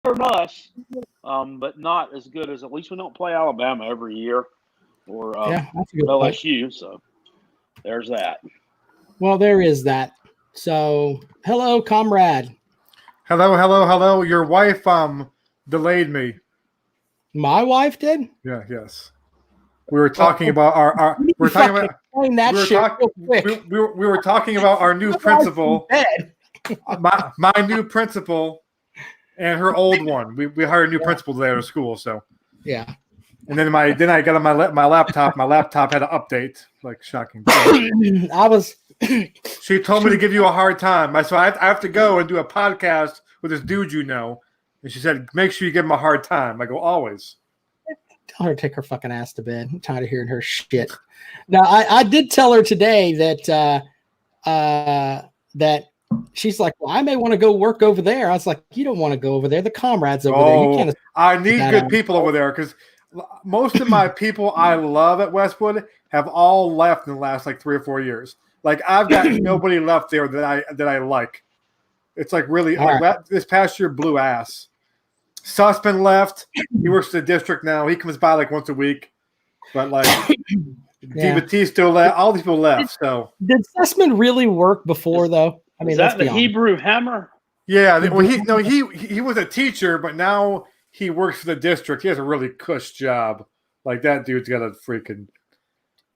than us, but not as good as. At least we don't play Alabama every year or that's a good point. LSU. So there's that. Well, there is that. So, hello, comrade. Hello. Your wife delayed me. My wife did? Yeah, yes. We were talking about our we were talking about we were talking about our new principal. my new principal and her old one. We hired a new principal today at our school, so yeah. And then I got on my laptop. My laptop had an update. Like shocking. She told me to give you a hard time. So I have to go and do a podcast with this dude you know. And she said, make sure you give him a hard time. I go, always. Tell her to take her fucking ass to bed. I'm tired of hearing her shit. Now, I did tell her today that that she's like, well, I may want to go work over there. I was like, you don't want to go over there. The comrades over there. You can't. I need good people over there because most of my people I love at Westwood have all left in the last like 3 or 4 years. Like I've got nobody left there that I like. It's like really this past year blew ass. Sussman left. He works for the district now. He comes by like once a week. But like DBT still left. All these people left. So did Sussman really work before though? I mean, is that the Hebrew Hammer? Yeah. Well, he was a teacher, but now he works for the district. He has a really cush job. Like that dude's got a freaking.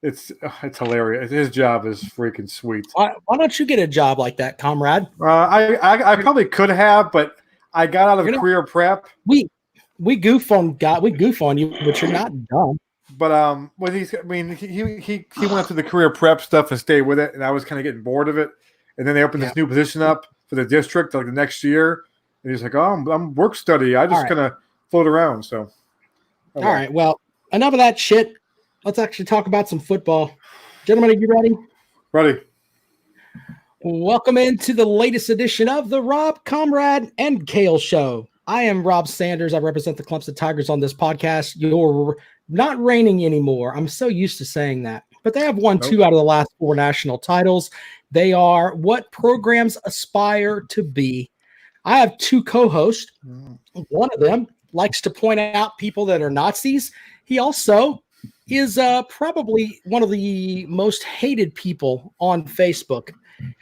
It's hilarious. His job is freaking sweet. Why don't you get a job like that, comrade? I probably could have, but I got out of career prep. We goof on you, but you're not dumb. But he went through the career prep stuff and stayed with it, and I was kind of getting bored of it. And then they opened this new position up for the district like the next year, and he's like, "Oh, I'm work study. I just kind of float around." So, all right. Well, enough of that shit. Let's actually talk about some football. Gentlemen, are you ready? Ready. Welcome into the latest edition of the Rob, Comrade, and Kale Show. I am Rob Sanders. I represent the Clemson Tigers on this podcast. You're not reigning anymore. I'm so used to saying that. But they have won 2 out of the last 4 national titles. They are what programs aspire to be. I have 2 co-hosts. One of them likes to point out people that are Nazis. He also is probably one of the most hated people on Facebook.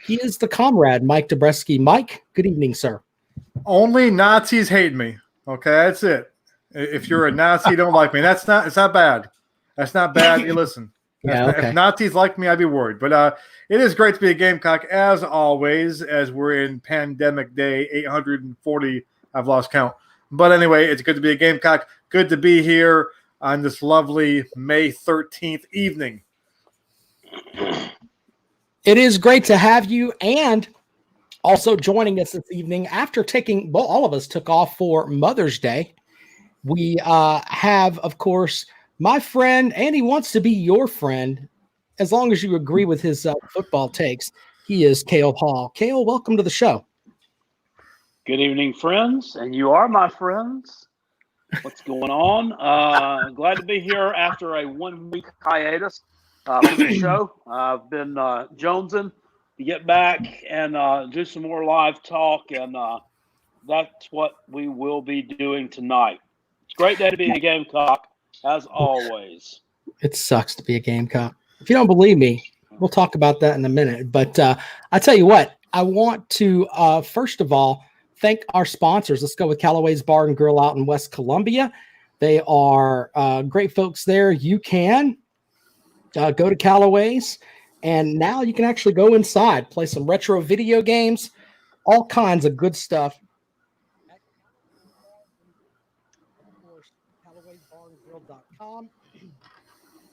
He is the comrade, Mike Dobreski. Mike, good evening, sir. Only Nazis hate me. Okay, that's it. If you're a Nazi, you don't like me. It's not bad. That's not bad. You listen. If Nazis like me, I'd be worried. But it is great to be a Gamecock, as always, as we're in pandemic day 840. I've lost count. But anyway, it's good to be a Gamecock. Good to be here on this lovely May 13th evening. It is great to have you, and also joining us this evening after all of us took off for Mother's Day. We have, of course, my friend, and he wants to be your friend as long as you agree with his football takes. He is Cale Hall. Cale, welcome to the show. Good evening, friends, and you are my friends. What's going on? Glad to be here after a 1-week hiatus for the show. I've been jonesing to get back and do some more live talk, and that's what we will be doing tonight. It's a great day to be a Gamecock, as always. It sucks to be a Gamecock. If you don't believe me, we'll talk about that in a minute. But I tell you what, I want to, first of all, thank our sponsors. Let's go with Callaway's Bar and Grill out in West Columbia. They are great folks there. You can go to Callaway's, and now you can actually go inside, play some retro video games, all kinds of good stuff. Of course, Callaway'sBarandGrill.com.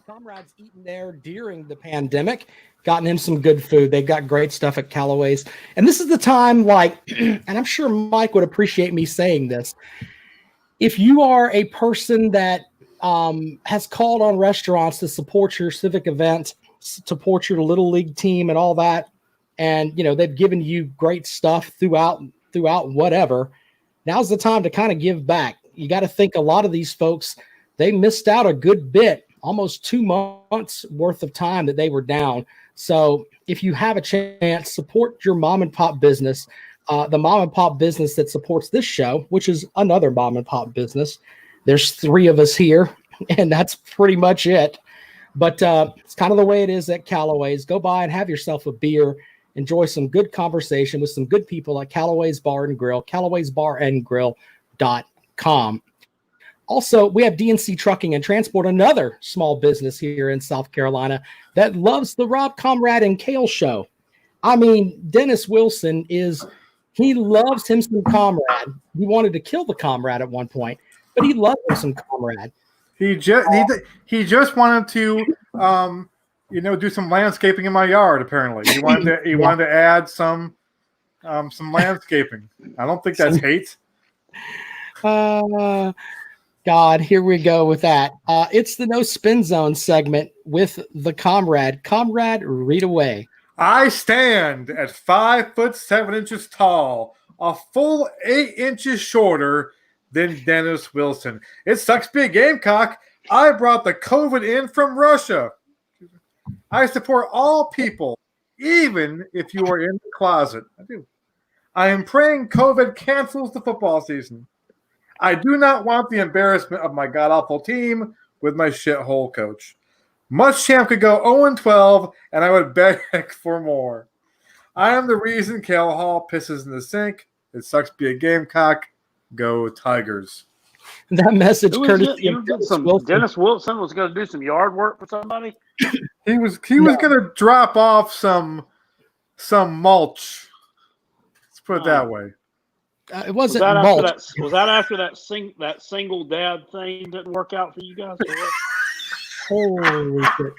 Comrades eating there during the pandemic. Gotten him some good food. They've got great stuff at Callaway's. And this is the time, and I'm sure Mike would appreciate me saying this. If you are a person that has called on restaurants to support your civic event, support your little league team and all that, and they've given you great stuff throughout whatever, now's the time to kind of give back. You got to think a lot of these folks, they missed out a good bit, almost 2 months worth of time that they were down. So if you have a chance, support your mom and pop business. the mom and pop business that supports this show, which is another mom and pop business. There's 3 of us here, and that's pretty much it. But it's kind of the way it is at Callaway's. Go by and have yourself a beer. Enjoy some good conversation with some good people at Callaway's Bar and Grill, Callaway'sBarandGrill.com. Also, we have DNC Trucking and Transport, another small business here in South Carolina that loves the Rob Comrade and Kale show. I mean, Dennis Wilson he loves him some Comrade. He wanted to kill the Comrade at one point, but he loved him some Comrade. He just wanted to, do some landscaping in my yard. Apparently, he wanted to add some landscaping. I don't think that's hate. God, here we go with that. It's the No Spin Zone segment with the Comrade. Comrade, read away. I stand at 5'7" tall, a full 8 inches shorter than Dennis Wilson. It sucks to be a Gamecock. I brought the COVID in from Russia. I support all people, even if you are in the closet. I do. I am praying COVID cancels the football season. I do not want the embarrassment of my god-awful team with my shithole coach. Muschamp could go 0-12, and I would beg for more. I am the reason Cale Hall pisses in the sink. It sucks to be a Gamecock. Go Tigers. That message, courtesy of Dennis Wilson was going to do some yard work for somebody. He was going to drop off some mulch. Let's put it that way. It wasn't mulch. Was that after that single dad thing didn't work out for you guys? Holy shit!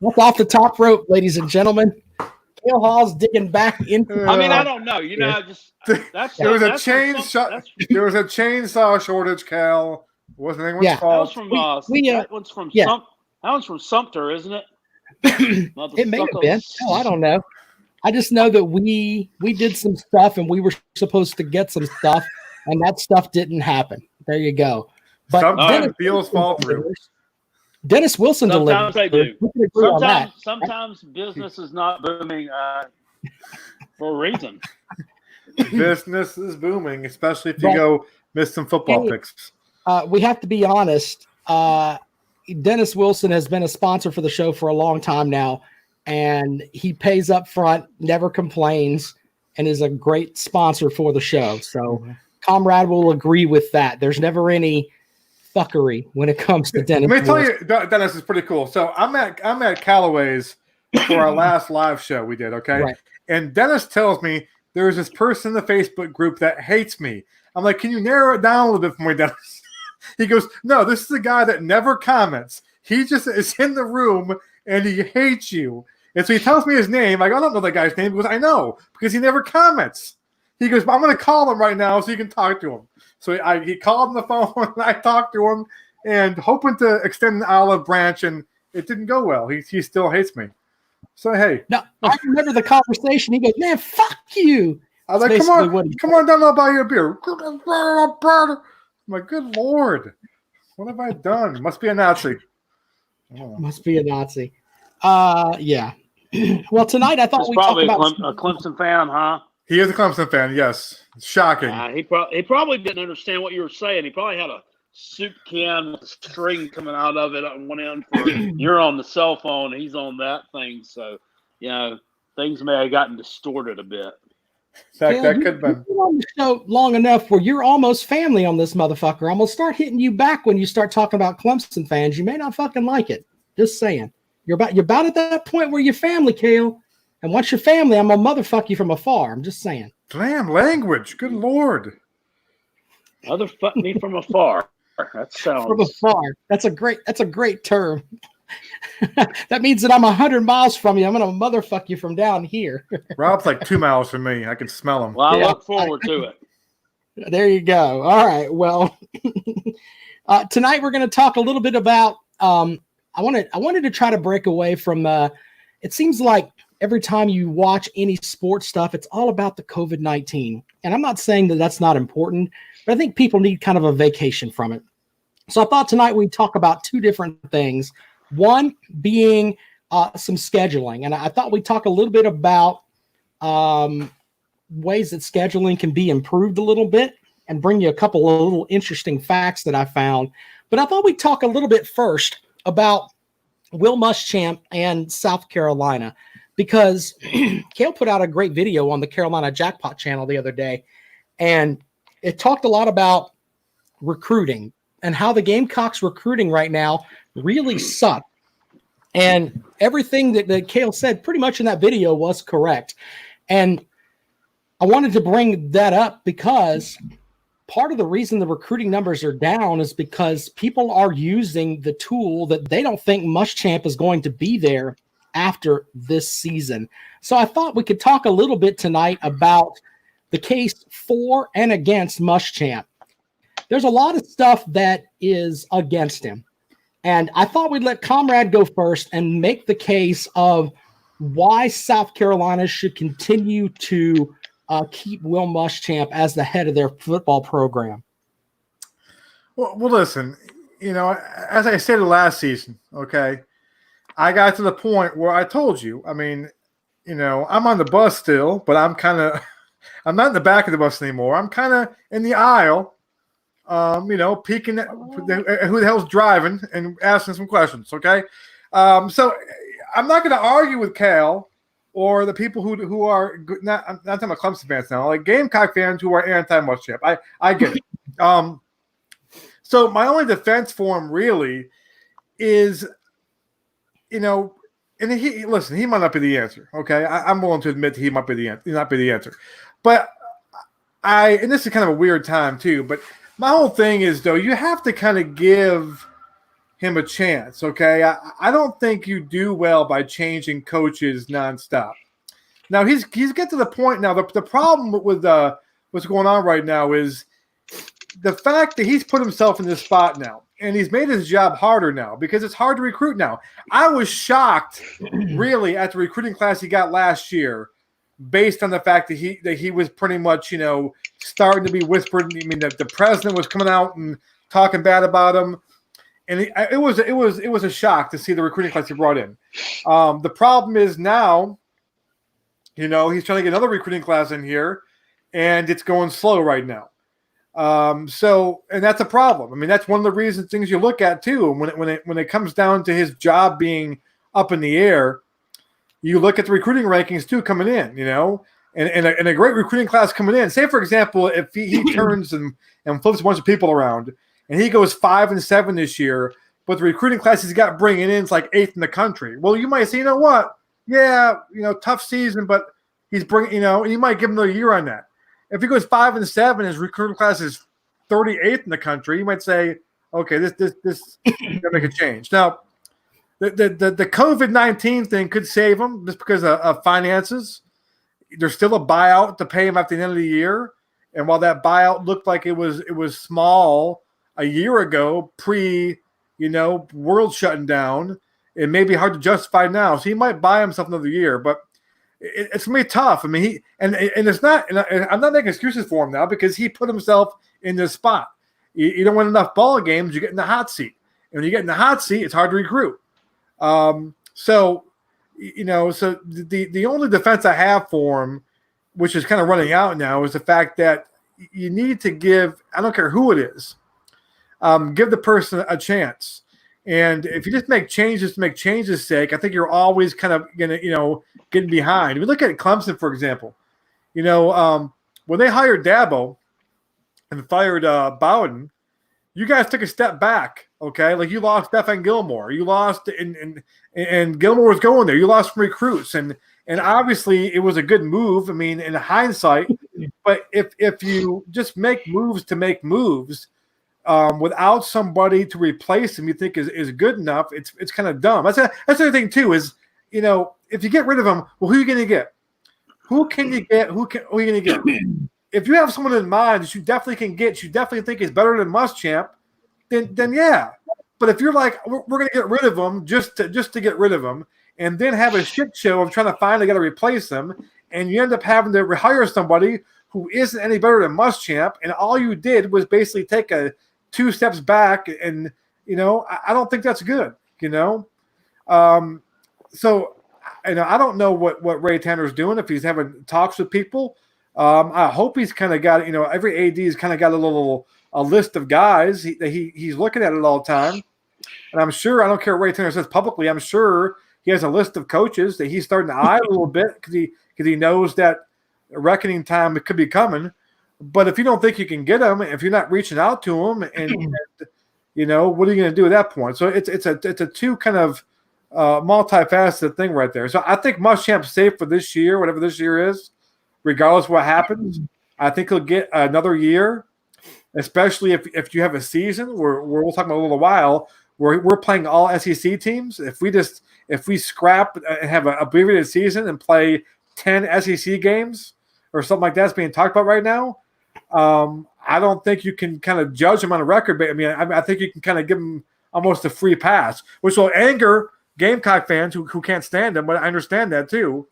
That's off the top rope, ladies and gentlemen. Cale Hall's digging back into. I mean, I don't know. There was a chainsaw shortage, Cal. It wasn't anyone's fault. That one's from Sumter, isn't it? It may have been. Oh, I don't know. I just know that we did some stuff and we were supposed to get some stuff, and that stuff didn't happen. There you go. But sometimes deals fall through. Dennis Wilson sometimes delivered. They do. Sometimes business is not booming for a reason. Business is booming, especially if you go miss some football picks. We have to be honest. Dennis Wilson has been a sponsor for the show for a long time now, and he pays up front, never complains, and is a great sponsor for the show. So Comrade will agree with that. There's never any fuckery when it comes to Dennis. Let me tell you, Dennis is pretty cool. So I'm at Callaway's for our last live show we did, okay? Right. And Dennis tells me there's this person in the Facebook group that hates me. I'm like, can you narrow it down a little bit for me, Dennis? He goes, no, this is a guy that never comments. He just is in the room and he hates you. And so he tells me his name. I don't know that guy's name. He goes, I know, because he never comments. He goes, I'm going to call him right now so you can talk to him. So he called on the phone, and I talked to him, and hoping to extend the olive branch, and it didn't go well. He still hates me. So, hey. No, I remember the conversation. He goes, man, fuck you. I was like, come on down, I'll buy you a beer. I'm like, good Lord. What have I done? Must be a Nazi. Oh. Must be a Nazi. Yeah. Well, tonight I thought we'd talk about a Clemson fan, huh? He is a Clemson fan, yes. It's shocking. He probably didn't understand what you were saying. He probably had a soup can with a string coming out of it on one end. You're on the cell phone, he's on that thing. So, things may have gotten distorted a bit. In fact, that could have been. You've been on the show long enough where you're almost family on this motherfucker. I'm going to start hitting you back when you start talking about Clemson fans. You may not fucking like it. Just saying. You're about at that point where you're family, Cale. And once you're family, I'm going to motherfuck you from afar. I'm just saying. Damn language. Good Lord. Motherfuck me from afar. That sounds. From afar. That's a great term. That means that I'm 100 miles from you. I'm going to motherfuck you from down here. Rob's like 2 miles from me. I can smell him. Well, I look forward to it. There you go. All right. Well, tonight we're going to talk a little bit about I wanted to try to break away from it seems like every time you watch any sports stuff, it's all about the COVID-19. And I'm not saying that that's not important, but I think people need kind of a vacation from it. So I thought tonight we'd talk about two different things. One being some scheduling. And I thought we'd talk a little bit about ways that scheduling can be improved a little bit and bring you a couple of little interesting facts that I found. But I thought we'd talk a little bit first about Will Muschamp and South Carolina, because Kale put out a great video on the Carolina Jackpot channel the other day, and it talked a lot about recruiting and how the Gamecocks recruiting right now really suck. And everything that Kale said pretty much in that video was correct. And I wanted to bring that up because part of the reason the recruiting numbers are down is because people are using the tool that they don't think Muschamp is going to be there after this season. So I thought we could talk a little bit tonight about the case for and against Muschamp. There's a lot of stuff that is against him. And I thought we'd let Comrade go first and make the case of why South Carolina should continue to keep Will Muschamp as the head of their football program. Well, listen, as I stated last season, okay, I got to the point where I told you, I mean, I'm on the bus still, but I'm not in the back of the bus anymore. I'm kind of in the aisle, peeking at who the hell's driving and asking some questions, okay? So I'm not going to argue with Cal or the people who are I'm not talking about Clemson fans now, like Gamecock fans who are anti-Muschamp. I get it. So my only defense for him really is, and he might not be the answer. Okay, I'm willing to admit he might be the answer, but and this is kind of a weird time too. But my whole thing is, though, you have to kind of give him a chance, okay? I don't think you do well by changing coaches nonstop. Now he's get to the point now. The problem with what's going on right now is the fact that he's put himself in this spot now, and he's made his job harder now because it's hard to recruit now. I was shocked, really, at the recruiting class he got last year, based on the fact that he was pretty much starting to be whispered. I mean, the president was coming out and talking bad about him. And it was a shock to see the recruiting class he brought in. The problem is now, he's trying to get another recruiting class in here, and it's going slow right now. And that's a problem. I mean, that's one of the things you look at too. When it comes down to his job being up in the air, you look at the recruiting rankings too coming in. And a great recruiting class coming in. Say, for example, if he turns and flips a bunch of people around, and he goes 5-7 this year, but the recruiting class he's got bringing in is like 8th in the country. Well, you might say, you know what? Yeah, tough season, but he's bringing, you might give him a year on that. If he goes 5-7, his recruiting class is 38th in the country. You might say, okay, this gonna make a change. Now, the COVID-19 thing could save him just because of finances. There's still a buyout to pay him at the end of the year, and while that buyout looked like it was small a year ago, world shutting down, it may be hard to justify now. So he might buy himself another year, but it's gonna be tough. I mean, it's not. And I'm not making excuses for him now because he put himself in this spot. You don't win enough ball games, you get in the hot seat, and when you get in the hot seat, it's hard to recruit. So the only defense I have for him, which is kind of running out now, is the fact that you need to give. I don't care who it is. Give the person a chance. And if you just make changes to make changes' sake, I think you're always kind of going to, getting behind. We look at Clemson, for example. When they hired Dabo and fired Bowden, you guys took a step back, okay? Like you lost Stephen Gilmore. You lost, and Gilmore was going there. You lost some recruits. And obviously it was a good move, I mean, in hindsight. But if you just make moves to make moves, without somebody to replace him, you think is good enough. It's kind of dumb. That's the other thing too. Is if you get rid of him, well, who are you going to get? Who can you get? Who are you going to get? If you have someone in mind that you definitely can get, you definitely think is better than Muschamp, then yeah. But if you're like, we're going to get rid of him just to get rid of him, and then have a shit show of trying to find a guy to replace him, and you end up having to rehire somebody who isn't any better than Muschamp, and all you did was basically take 2 steps back, and I don't think that's good. So I don't know what Ray Tanner's doing, if he's having talks with people. I hope he's kind of got, every AD's kind of got a list of guys he's looking at all the time. And I'm sure, I don't care what Ray Tanner says publicly, I'm sure he has a list of coaches that he's starting to eye a little bit because he knows that reckoning time could be coming. But if you don't think you can get him, if you're not reaching out to him, and what are you going to do at that point? So it's a two kind of multifaceted thing right there. So I think Muschamp's safe for this year, whatever this year is, regardless of what happens. I think he'll get another year, especially if you have a season where we'll talk about a little while where we're playing all SEC teams. If we scrap and have an abbreviated season and play 10 SEC games or something like that's being talked about right now, I don't think you can kind of judge him on a record. But I think you can kind of give him almost a free pass, which will anger Gamecock fans who can't stand him. But I understand that too.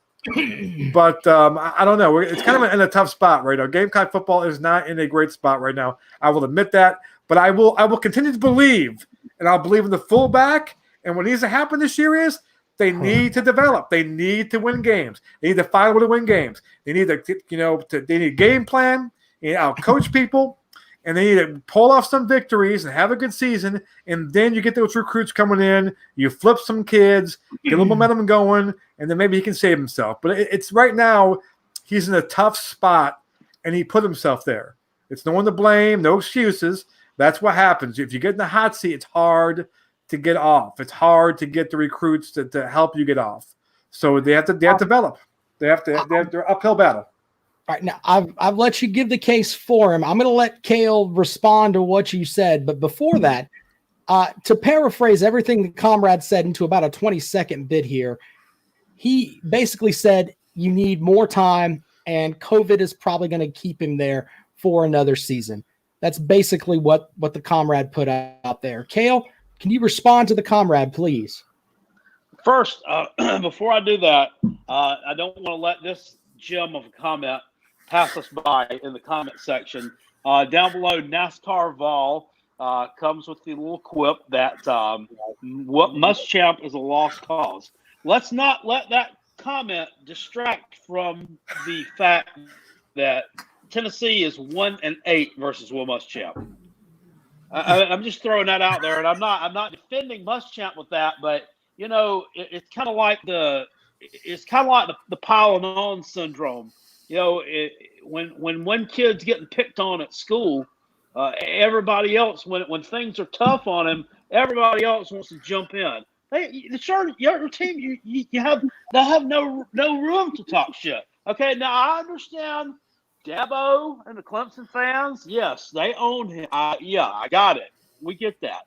But I don't know. It's kind of in a tough spot right now. Gamecock football is not in a great spot right now. I will admit that. But I will continue to believe, and I'll believe in the fullback. And what needs to happen this year is they need to develop. They need to win games. They need to find a way to win games. They need they need a game plan. They need to out-coach people, and they need to pull off some victories and have a good season. And then you get those recruits coming in. You flip some kids, get a little momentum going, and then maybe he can save himself. But it's right now he's in a tough spot, and he put himself there. It's no one to blame, no excuses. That's what happens. If you get in the hot seat, it's hard to get off. It's hard to get the recruits to help you get off. So they have to develop. They have their uphill battle. All right, now I've let you give the case for him. I'm going to let Cale respond to what you said, but before that, to paraphrase everything the comrade said into about a 20-second bit here, he basically said you need more time, and COVID is probably going to keep him there for another season. That's basically what the comrade put out there. Cale, can you respond to the comrade, please? First, before I do that, I don't want to let this gem of a comment pass us by in the comment section. Down below, NASCAR Vol comes with the little quip that what Muschamp is a lost cause. Let's not let that comment distract from the fact that Tennessee is 1-8 versus Will Muschamp. I'm just throwing that out there, and I'm not defending Muschamp with that, but it's kind of like the piling on syndrome. When one kid's getting picked on at school, everybody else, when things are tough on him, everybody else wants to jump in. Your team, they have no room to talk shit. Okay, now I understand Dabo and the Clemson fans. Yes, they own him. I got it. We get that.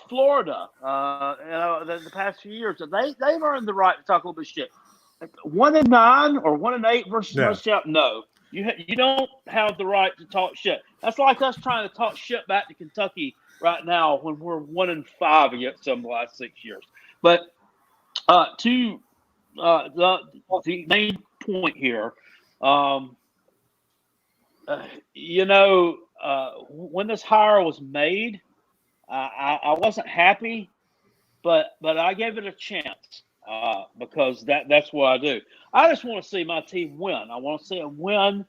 Florida, the past few years, they've earned the right to talk a little bit of shit. 1-9 or 1-8 versus Muschamp, no. You don't have the right to talk shit. That's like us trying to talk shit back to Kentucky right now when we're 1-5 against them the last 6 years. But to the main point here, when this hire was made, I wasn't happy, but I gave it a chance. Because that's what I do. I just want to see my team win. I want to see them win.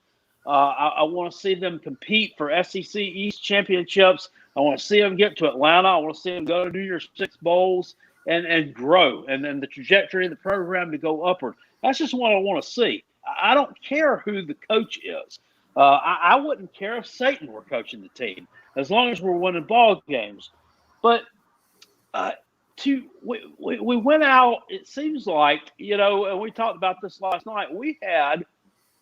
I want to see them compete for SEC East championships. I want to see them get to Atlanta. I want to see them go to New Year's Six bowls and grow, and then the trajectory of the program to go upward. That's just what I want to see. I don't care who the coach is. I wouldn't care if Satan were coaching the team, as long as we're winning ball games. But we went out, it seems like, and we talked about this last night, we had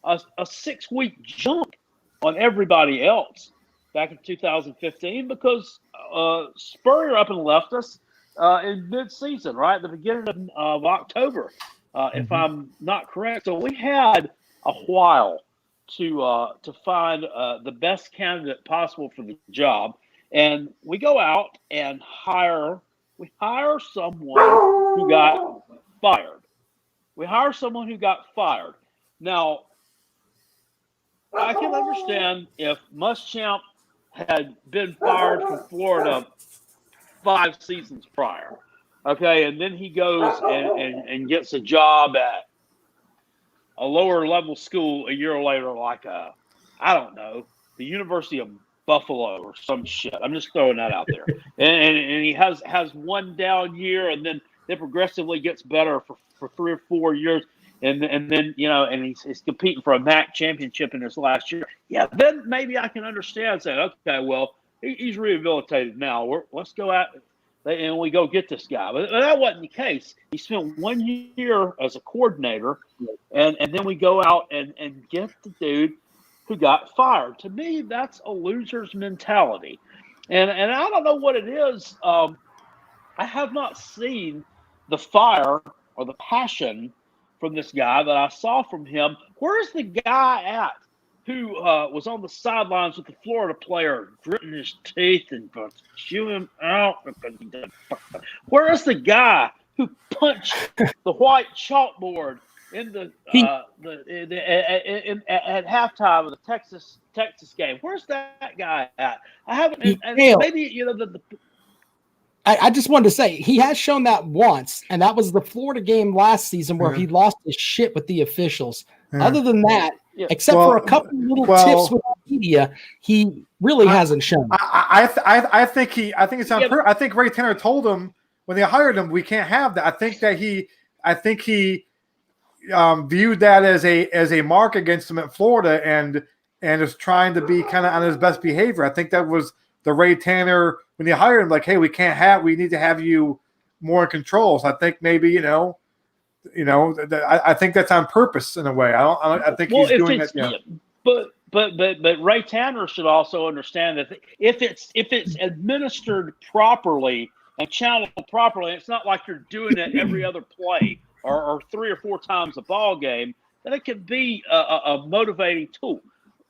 a 6-week jump on everybody else back in 2015 because Spurrier up and left us in mid-season, right? The beginning of October, if I'm not correct. So we had a while to find the best candidate possible for the job. And we go out and hire someone who got fired. Now, I can understand if Muschamp had been fired from Florida 5 seasons prior. Okay, and then he goes and gets a job a lower level school a year later, like I don't know, the University of Buffalo or some shit. I'm just throwing that out there. And he has one down year, and then progressively gets better for 3 or 4 years. And then and he's competing for a MAC championship in his last year. Yeah, then maybe I can understand saying, okay, well, he's rehabilitated now. Let's go out and we go get this guy. But that wasn't the case. He spent 1 year as a coordinator, and then we go out and get the dude who got fired. To me, that's a loser's mentality, and I don't know what it is. I have not seen the fire or the passion from this guy that I saw from him. Where's the guy at who was on the sidelines with the Florida player, gritting his teeth and chewing him out? Where is the guy who punched the white chalkboard in at halftime of the Texas game? Where's that guy at? I haven't. And maybe I just wanted to say he has shown that once, and that was the Florida game last season where he lost his shit with the officials. Other than that, except for a couple little tips with the media, he really hasn't shown. I think it's on purpose. I think Ray Tanner told him when they hired him, we can't have that. I think he viewed that as a mark against him at Florida, and is trying to be kind of on his best behavior. I think that was the Ray Tanner when they hired him, like, hey, we need to have you more in control. So I think maybe I think that's on purpose in a way. I think he's doing it. Yeah. But Ray Tanner should also understand that if it's administered properly and channeled properly, it's not like you're doing it every other play or 3 or 4 times a ball game. Then it can be a motivating tool.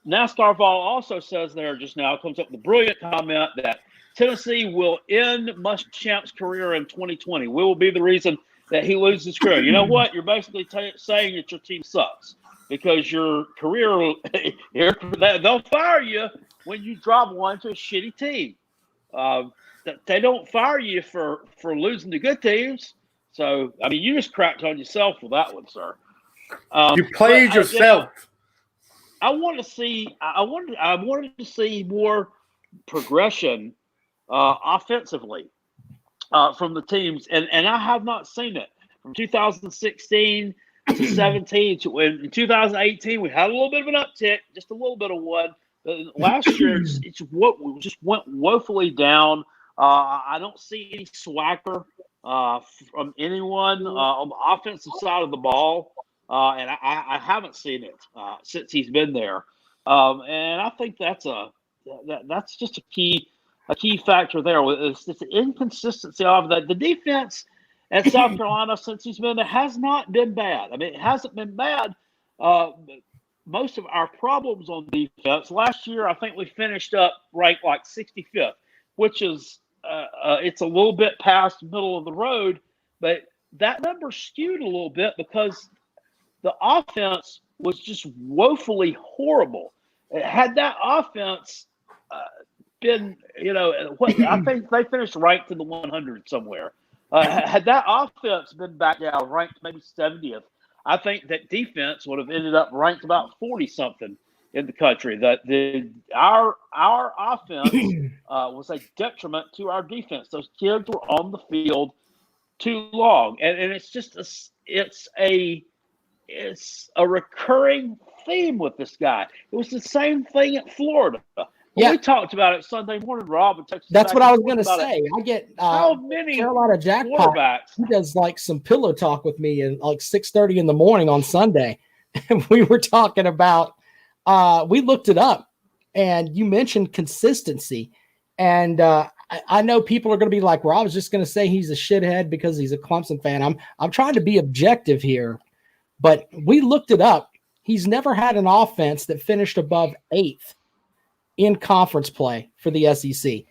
NASCAR Vol also says there just now, comes up with a brilliant comment that Tennessee will end Muschamp's career in 2020. We will be the reason that he loses his career. You know what? You're basically saying that your team sucks because your career, they'll fire you when you drop one to a shitty team. They don't fire you for losing to good teams. So, I mean, you just cracked on yourself with that one, sir. You played yourself. I wanted to see more progression offensively from the teams, and I have not seen it from 2016 to 17 to in 2018. We had a little bit of an uptick, just a little bit of one. But last year, it's what we just went woefully down. I don't see any swagger from anyone on the offensive side of the ball. And I haven't seen it since he's been there, and I think that's just a key factor there. It's the inconsistency of the defense at South Carolina since he's been there has not been bad. I mean, it hasn't been bad. Most of our problems on defense last year, I think we finished up ranked like 65th, which is it's a little bit past middle of the road, but that number skewed a little bit because the offense was just woefully horrible. Had that offense been, I think they finished ranked in the 100 somewhere. Had that offense been back down, ranked maybe 70th, I think that defense would have ended up ranked about 40-something in the country. Our offense was a detriment to our defense. Those kids were on the field too long, and it's just it's a recurring theme with this guy. It was the same thing at Florida. We talked about it Sunday morning, Rob. And that's what I was going to say. I get how many Carolina Jackpot. He does like some pillow talk with me at like 6:30 in the morning on Sunday, and we were talking about. We looked it up, and you mentioned consistency, and I know people are going to be like, "Well, I was just going to say he's a shithead because he's a Clemson fan." I'm trying to be objective here. But we looked it up. He's never had an offense that finished above 8th in conference play for the SEC.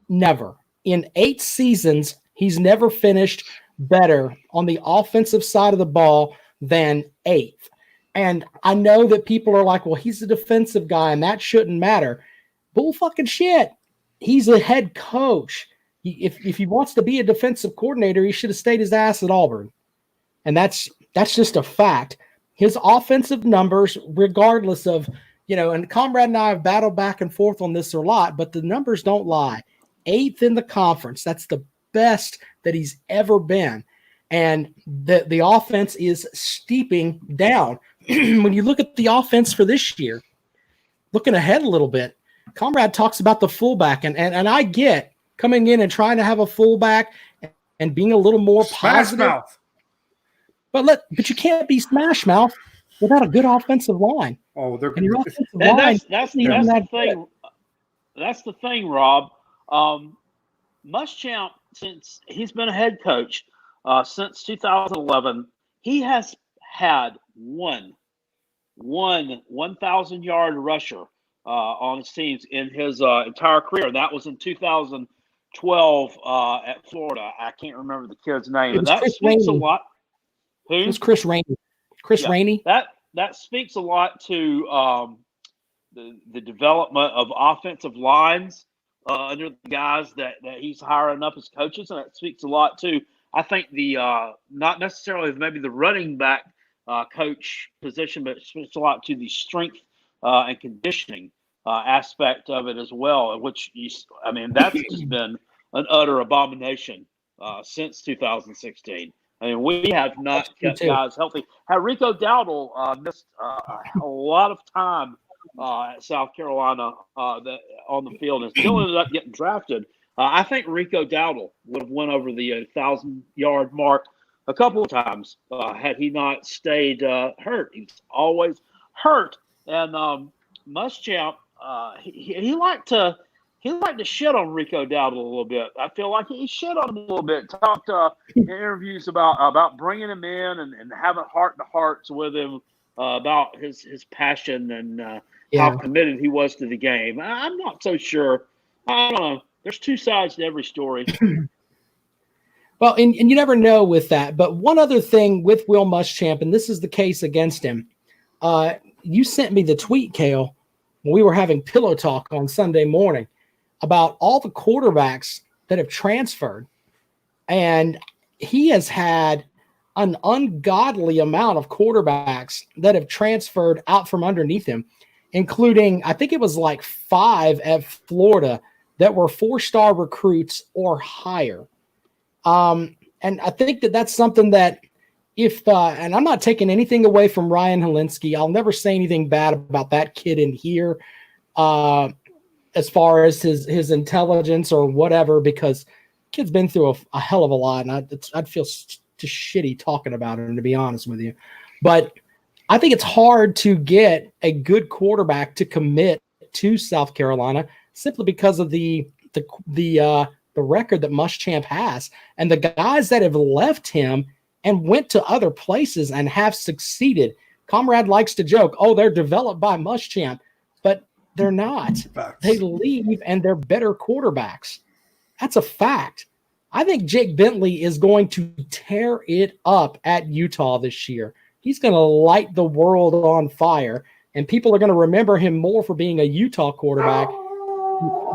Never. In 8 seasons, he's never finished better on the offensive side of the ball than 8th. And I know that people are like, well, he's a defensive guy and that shouldn't matter. Bull fucking shit. He's a head coach. If he wants to be a defensive coordinator, he should have stayed his ass at Auburn. And that's just a fact. his offensive numbers, regardless of, and Comrade and I have battled back and forth on this a lot, but the numbers don't lie. 8th in the conference. That's the best that he's ever been. And the offense is steeping down. When you look at the offense for this year, looking ahead a little bit, Comrade talks about the fullback, and I get coming in and trying to have a fullback and being a little more positive. Mouth. But you can't be smash mouth without a good offensive line. Oh, they're and your offensive and line. That's the thing. That's the thing, Rob. Muschamp, since he's been a head coach since 2011, he has had one 1,000-yard rusher on his teams in his entire career. That was in 2012 at Florida. I can't remember the kid's name, but that speaks a lot. Who? It was Chris Rainey. Rainey. That speaks a lot to the development of offensive lines under the guys that he's hiring up as coaches, and that speaks a lot to, I think, the not necessarily maybe the running back coach position, but it speaks a lot to the strength and conditioning aspect of it as well, which that's just been an utter abomination since 2016. I mean, we have not kept guys healthy. Rico Dowdle missed a lot of time at South Carolina on the field, and still ended up getting drafted. I think Rico Dowdle would have went over the 1,000-yard mark a couple of times had he not stayed hurt. He's always hurt. And Muschamp, he liked to shit on Rico Dowdle a little bit. I feel like he shit on him a little bit. Talked in interviews about bringing him in and having heart-to-hearts with him about his passion and how committed he was to the game. I'm not so sure. I don't know. There's two sides to every story. Well, and you never know with that. But one other thing with Will Muschamp, and this is the case against him. You sent me the tweet, Cale, when we were having pillow talk on Sunday morning about all the quarterbacks that have transferred. And he has had an ungodly amount of quarterbacks that have transferred out from underneath him, including, I think it was like 5 at Florida that were 4-star recruits or higher. And I think that's something that and I'm not taking anything away from Ryan Helinski. I'll never say anything bad about that kid in here as far as his intelligence or whatever, because kid's been through a hell of a lot, and I'd feel just shitty talking about him, to be honest with you. But I think it's hard to get a good quarterback to commit to South Carolina simply because of the record that Muschamp has, and the guys that have left him and went to other places and have succeeded. Comrade likes to joke, they're developed by Muschamp, but they're not. They leave and they're better quarterbacks. That's a fact. I think Jake Bentley is going to tear it up at Utah this year. He's going to light the world on fire, and people are going to remember him more for being a Utah quarterback,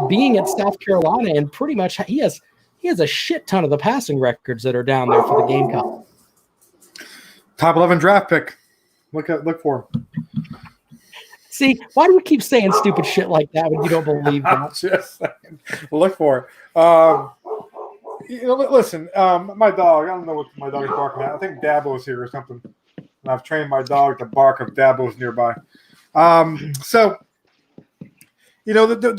being at South Carolina, and pretty much he has a shit ton of the passing records that are down there for the Gamecocks. Top 11 draft pick. Look for him. See, why do you keep saying stupid shit like that when you don't believe that? Just saying. Look for it. Listen, my dog, I don't know what my dog is barking at. I think Dabo's here or something. And I've trained my dog to bark if Dabo's nearby. The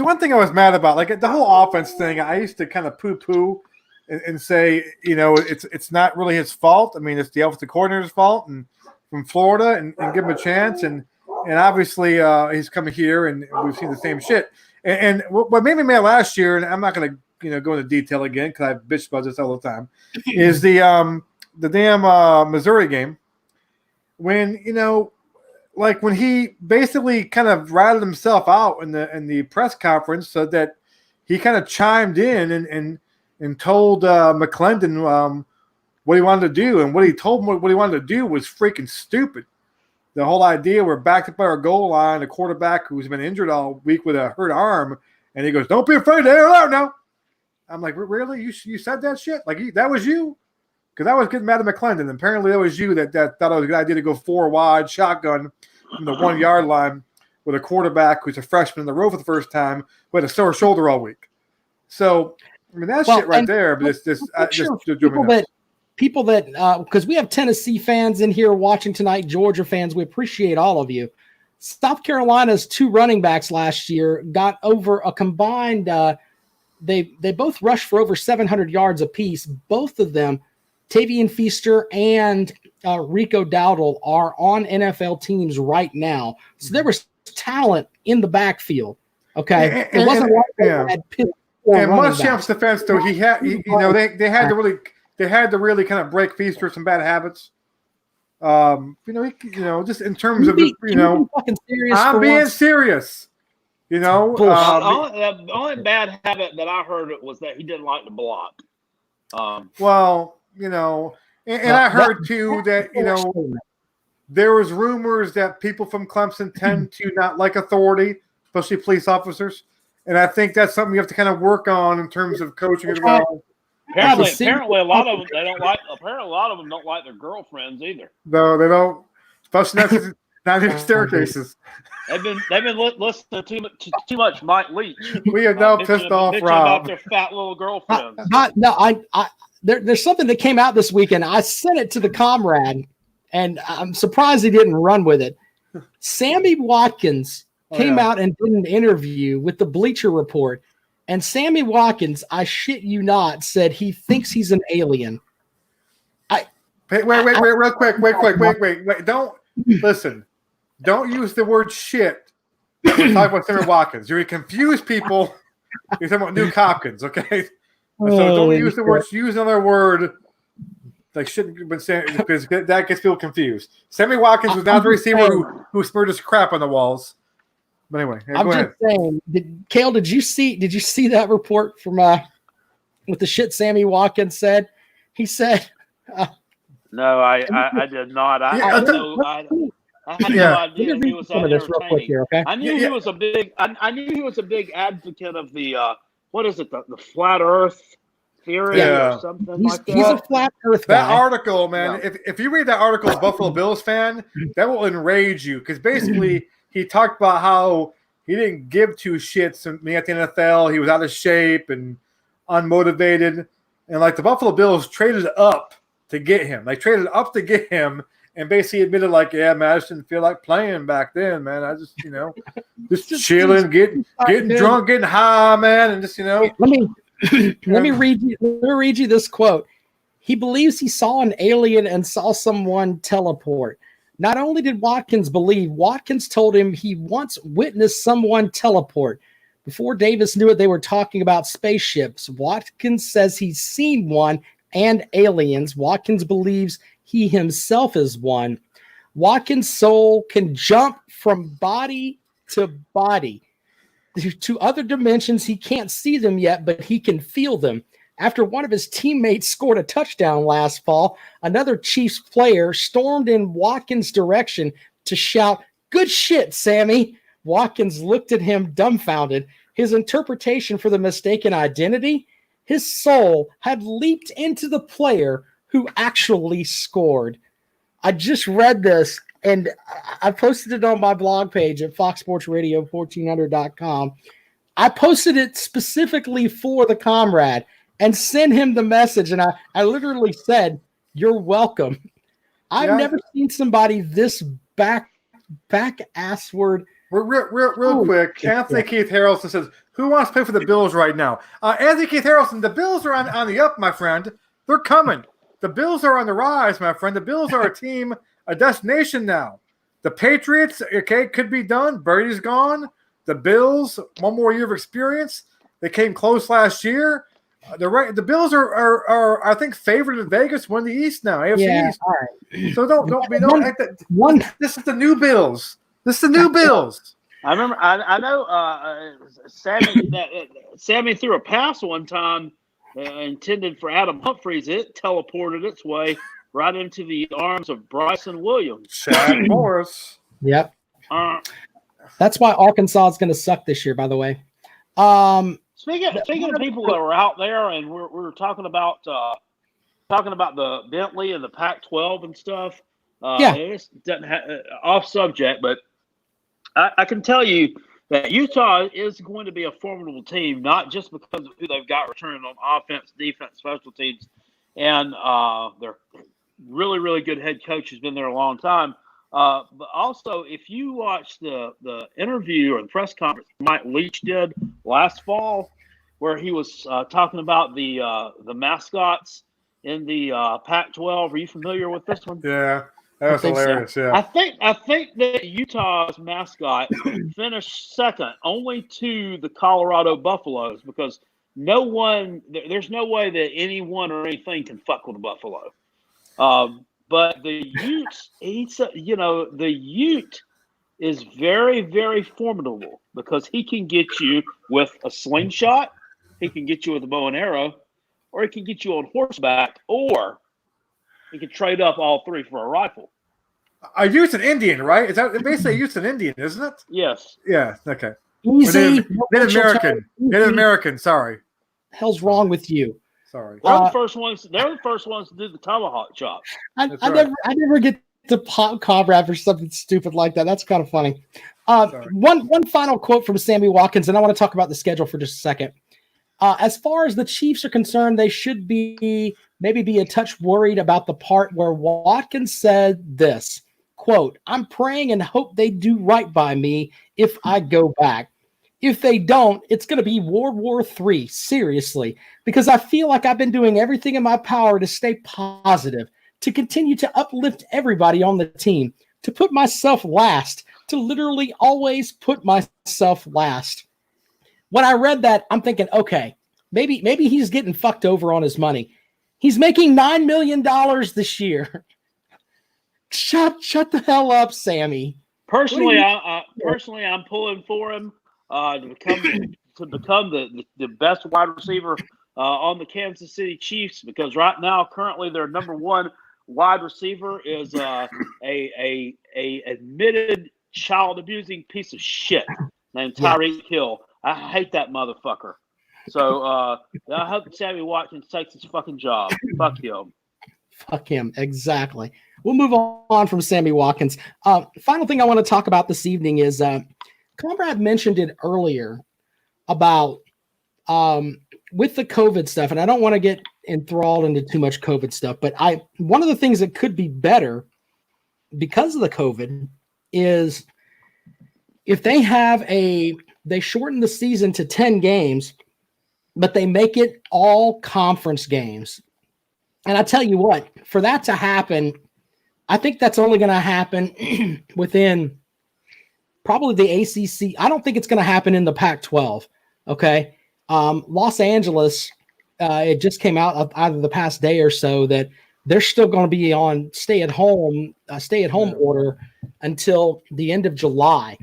one thing I was mad about, like the whole offense thing, I used to kind of poo-poo and say, it's not really his fault. I mean, it's the offensive coordinator's fault, and from Florida, and give him a chance. And obviously he's coming here, and we've seen the same shit. And what made me mad last year, and I'm not going to go into detail again because I bitch about this all the time, is the damn Missouri game when like when he basically kind of rattled himself out in the press conference, so that he kind of chimed in and told McClendon what he wanted to do, and what he told him what he wanted to do was freaking stupid. The whole idea, we're backed up by our goal line, a quarterback who's been injured all week with a hurt arm, and he goes, "Don't be afraid to air it out now." I'm like, really? You said that shit? Like that was you? because I was getting mad at McClendon. Apparently, that was you that thought it was a good idea to go 4 wide shotgun from the 1 yard line with a quarterback who's a freshman in the row for the first time who had a sore shoulder all week. So, I mean, that shit right there. But people that because we have Tennessee fans in here watching tonight, Georgia fans, we appreciate all of you. South Carolina's 2 running backs last year got over a combined they both rushed for over 700 yards apiece. Both of them, Tavian Feaster and Rico Dowdle, are on NFL teams right now. So there was talent in the backfield. Okay, it wasn't like they had and Muschamp's defense, though, they had to really kind of break Feaster some bad habits. Just in terms of I'm being serious. The only bad habit that I heard was that he didn't like to block. I heard too that there was rumors that people from Clemson tend to not like authority, especially police officers, and I think that's something you have to kind of work on in terms of coaching as well. Apparently, a lot of them don't like their girlfriends either. No, they don't, especially not in staircases. They've been listening to too much Mike Leach. We have now pissed off Rob about their fat little girlfriends. There's something that came out this weekend. I sent it to the comrade, and I'm surprised he didn't run with it. Sammy Watkins came out and did an interview with the Bleacher Report, and Sammy Watkins, I shit you not, said he thinks he's an alien. Wait, real quick. Wait. Don't listen. Don't use the word shit when you talk about Sammy Watkins. You're going to confuse people. You're talking about Nuke Hopkins, okay? So don't use the word. Use another word like shouldn't have been saying, because that gets people confused. Sammy Watkins was not the receiver who smeared his crap on the walls. But anyway, I'm just saying. Cale, did you see that report from with the shit Sammy Watkins said? He said, "No, I did not. I had no idea he was that entertaining. Here, okay? I knew he was a big. I knew he was a big advocate of the what is it? The flat Earth theory or something like that. He's a flat Earth guy. That article, man. Yeah. If you read that article as a Buffalo Bills fan, that will enrage you, because basically he talked about how he didn't give 2 shits when he at the NFL. He was out of shape and unmotivated, and like the Buffalo Bills traded up to get him. They traded up to get him. And basically admitted, like, yeah, man, I just didn't feel like playing back then, man. I just, just chilling, getting drunk, getting high, man, and just, Let me read you this quote. He believes he saw an alien and saw someone teleport. Not only did Watkins believe, Watkins told him he once witnessed someone teleport. Before Davis knew it, they were talking about spaceships. Watkins says he's seen one and aliens. Watkins believes he himself is one. Watkins' soul can jump from body to body to other dimensions. He can't see them yet, but he can feel them. After one of his teammates scored a touchdown last fall, another Chiefs player stormed in Watkins' direction to shout, "Good shit, Sammy." Watkins looked at him dumbfounded. His interpretation for the mistaken identity? His soul had leaped into the player who actually scored. I just read this, and I posted it on my blog page at foxsportsradio1400.com. I posted it specifically for the comrade and sent him the message, and I literally said, "You're welcome." I've never seen somebody this back assward. Real quick, Anthony Keith Harrelson says, "Who wants to play for the Bills right now?" Anthony Keith Harrelson, the Bills are on the up, my friend. They're coming. The Bills are on the rise, my friend. The Bills are a team, a destination now. The Patriots, could be done. Brady's gone. The Bills, one more year of experience. They came close last year. The Bills are I think favored in Vegas, win the East now, AFC East. All right. So don't act that. This is the new Bills. This is the new Bills. I remember. I know. Sammy threw a pass one time. Intended for Adam Humphries, it teleported its way right into the arms of Bryson Williams. Chad Morris. Yep. That's why Arkansas is going to suck this year, by the way. Speaking of people that were out there, and we're talking about talking about the Bentley and the Pac-12 and stuff. Yeah. It doesn't off subject, but I can tell you that Utah is going to be a formidable team, not just because of who they've got returning on offense, defense, special teams, and their really, really good head coach who's been there a long time. But also, if you watch the interview or the press conference Mike Leach did last fall, where he was talking about the mascots in the Pac-12. Are you familiar with this one? Yeah, that was hilarious. So. Yeah, I think that Utah's mascot finished second only to the Colorado Buffaloes because there's no way that anyone or anything can fuck with the Buffalo. But the Ute, the Ute is very, very formidable because he can get you with a slingshot, he can get you with a bow and arrow, or he can get you on horseback, or he can trade up all three for a rifle. A Ute's an Indian, right? Is that basically a Ute's an Indian, isn't it? Yes. Yeah. Okay. Easy. Native American. Sorry. Hell's wrong with you? Sorry. They're the first ones. They're the first ones to do the tomahawk chop. I never get to pop Comrade for something stupid like that. That's kind of funny. One final quote from Sammy Watkins, and I want to talk about the schedule for just a second. As far as the Chiefs are concerned, they should maybe be a touch worried about the part where Watkins said this, quote, "I'm praying and hope they do right by me if I go back. If they don't, it's going to be World War III, seriously, because I feel like I've been doing everything in my power to stay positive, to continue to uplift everybody on the team, to put myself last, to literally always put myself last." When I read that, I'm thinking, okay, maybe he's getting fucked over on his money. He's making $9 million this year. Shut the hell up, Sammy. Personally, I'm pulling for him to become the best wide receiver on the Kansas City Chiefs because right now, currently, their number one wide receiver is a admitted child abusing piece of shit named Tyreek Hill. I hate that motherfucker. So I hope Sammy Watkins takes his fucking job. Fuck him. Fuck him. Exactly. We'll move on from Sammy Watkins. Final thing I want to talk about this evening is Comrade mentioned it earlier about with the COVID stuff, and I don't want to get enthralled into too much COVID stuff, but one of the things that could be better because of the COVID is if they shorten the season to 10 games, but they make it all conference games. And I tell you what, for that to happen, I think that's only going to happen within probably the ACC. I don't think it's going to happen in the Pac-12. Okay. Los Angeles, it just came out either the past day or so that they're still going to be on stay-at-home order until the end of July.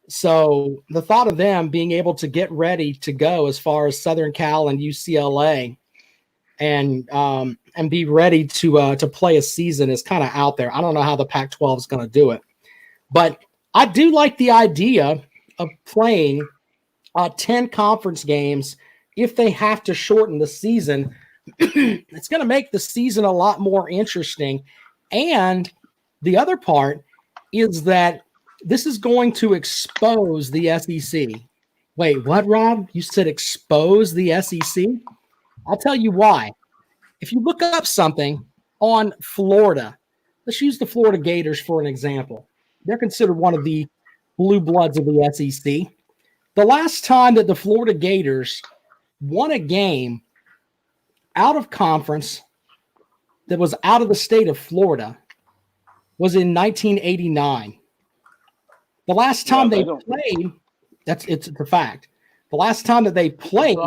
So the thought of them being able to get ready to go as far as Southern Cal and UCLA and be ready to play a season is kind of out there. I don't know how the Pac-12 is going to do it, but I do like the idea of playing 10 conference games if they have to shorten the season. It's going to make the season a lot more interesting. And the other part is that this is going to expose the SEC. Wait, what, Rob? You said expose the SEC? I'll tell you why. If you look up something on Florida, let's use the Florida Gators for an example. They're considered one of the blue bloods of the SEC. The last time that the Florida Gators won a game out of conference that was out of the state of Florida was in 1989. The last time they played, it's a fact. The last time that they played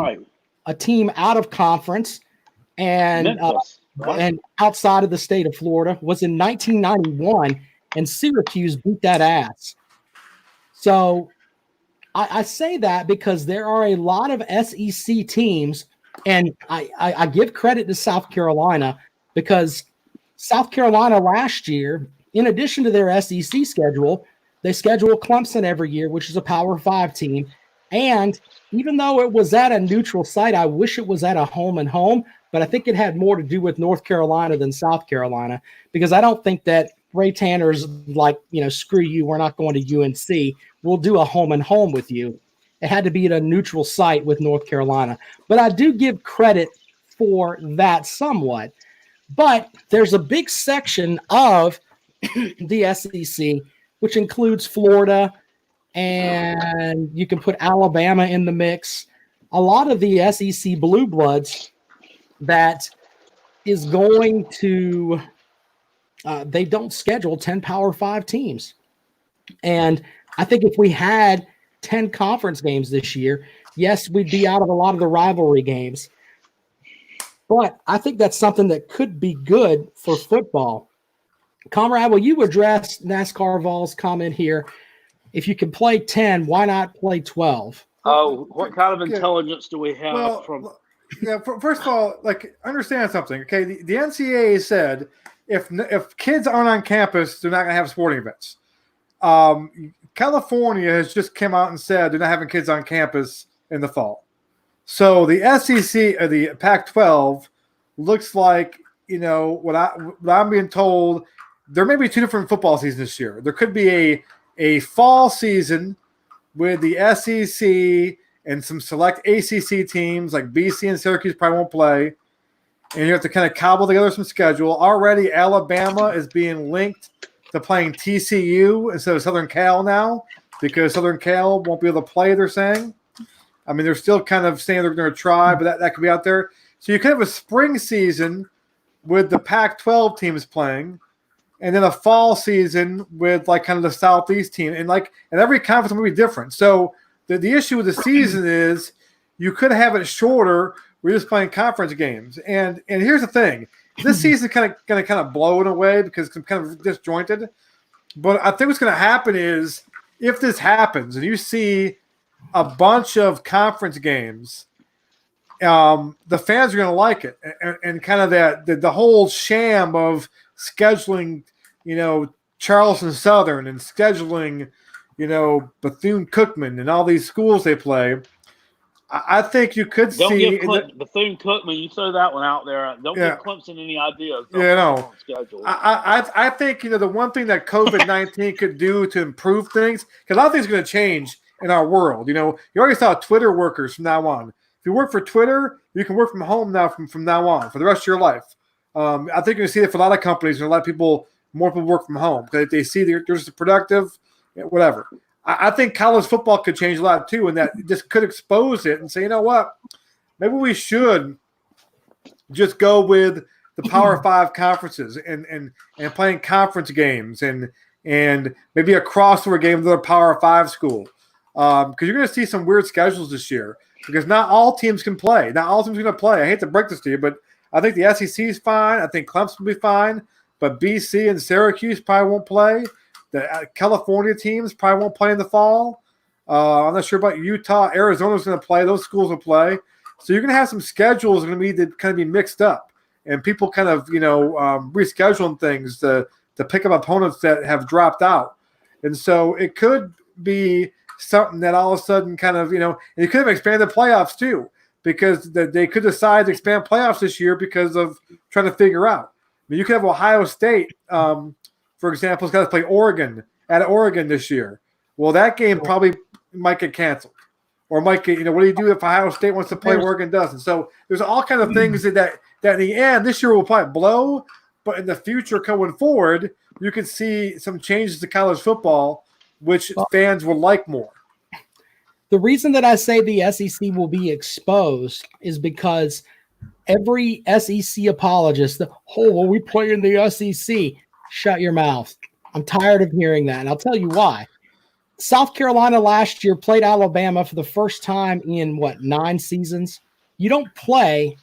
a team out of conference and outside of the state of Florida was in 1991, and Syracuse beat that ass. So I say that because there are a lot of SEC teams, and I give credit to South Carolina because South Carolina last year, in addition to their SEC schedule, they schedule Clemson every year, which is a Power 5 team. And even though it was at a neutral site, I wish it was at a home and home, but I think it had more to do with North Carolina than South Carolina, because I don't think that Ray Tanner's like, screw you, we're not going to UNC. We'll do a home and home with you. It had to be at a neutral site with North Carolina. But I do give credit for that somewhat. But there's a big section of the SEC, which includes Florida, and you can put Alabama in the mix. A lot of the SEC blue bloods that is going to they don't schedule 10 Power 5 teams. And I think if we had 10 conference games this year, yes, we'd be out of a lot of the rivalry games. But I think that's something that could be good for football. Comrade, will you address NASCAR Vol's comment here? If you can play 10, why not play 12? Oh, what kind of intelligence do we have from? Yeah, first of all, understand something, okay? The NCAA said if kids aren't on campus, they're not going to have sporting events. California has just come out and said they're not having kids on campus in the fall. So the SEC, the Pac-12, looks like, what I'm being told, there may be two different football seasons this year. There could be a fall season with the SEC and some select ACC teams like BC and Syracuse probably won't play. And you have to kind of cobble together some schedule. Already Alabama is being linked to playing TCU instead of Southern Cal now because Southern Cal won't be able to play, they're saying. I mean, they're still kind of saying they're going to try, but that could be out there. So you could have a spring season with the Pac-12 teams playing, and then a fall season with kind of the Southeast team. And every conference will be different. So the issue with the season is you could have it shorter. We're just playing conference games. And here's the thing. This season is going to kind of blow it away because it's kind of disjointed. But I think what's going to happen is if this happens and you see a bunch of conference games, the fans are going to like it. And kind of the whole sham of scheduling, Charleston Southern and scheduling, Bethune-Cookman and all these schools they play. I think you could Don't see give Bethune-Cookman. You throw that one out there. Don't give Clemson any ideas. Schedule. I think the one thing that COVID-19 could do to improve things, because a lot of things are going to change in our world. You already saw Twitter workers from now on. If you work for Twitter, you can work from home now from now on for the rest of your life. I think you're going to see it for a lot of companies and a lot of people. More people work from home because they see they're just productive, whatever. I think college football could change a lot too, and that just could expose it and say, you know what, maybe we should just go with the Power 5 conferences and playing conference games and maybe a crossover game with a Power 5 school. Because you're going to see some weird schedules this year because not all teams can play. Not all teams are going to play. I hate to break this to you, but I think the SEC is fine. I think Clemson will be fine. But BC and Syracuse probably won't play. The California teams probably won't play in the fall. I'm not sure about Utah. Arizona's going to play. Those schools will play. So you're going to have some schedules going to be mixed up. And people kind of, rescheduling things to pick up opponents that have dropped out. And so it could be something that all of a sudden kind of, and you could have expanded playoffs too because they could decide to expand playoffs this year because of trying to figure out. I mean, you could have Ohio State, for example, has got to play Oregon this year. Well, that game probably might get canceled, or might get. What do you do if Ohio State wants to play, Oregon doesn't? So there's all kind of things that in the end this year will probably blow, but in the future going forward, you could see some changes to college football, which fans will like more. The reason that I say the SEC will be exposed is because every SEC apologist, we play in the SEC. Shut your mouth. I'm tired of hearing that, and I'll tell you why. South Carolina last year played Alabama for the first time in, 9 seasons? You don't play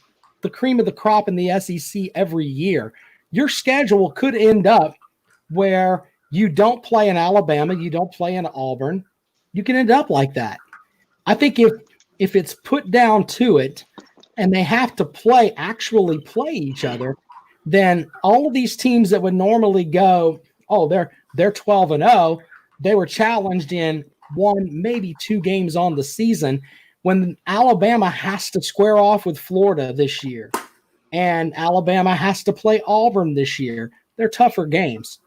the cream of the crop in the SEC every year. Your schedule could end up where you don't play in Alabama, you don't play in Auburn. You can end up like that. I think if it's put down to it, and they have to actually play each other, then all of these teams that would normally go, they're 12-0, they were challenged in 1, maybe 2 games on the season when Alabama has to square off with Florida this year and Alabama has to play Auburn this year. They're tougher games.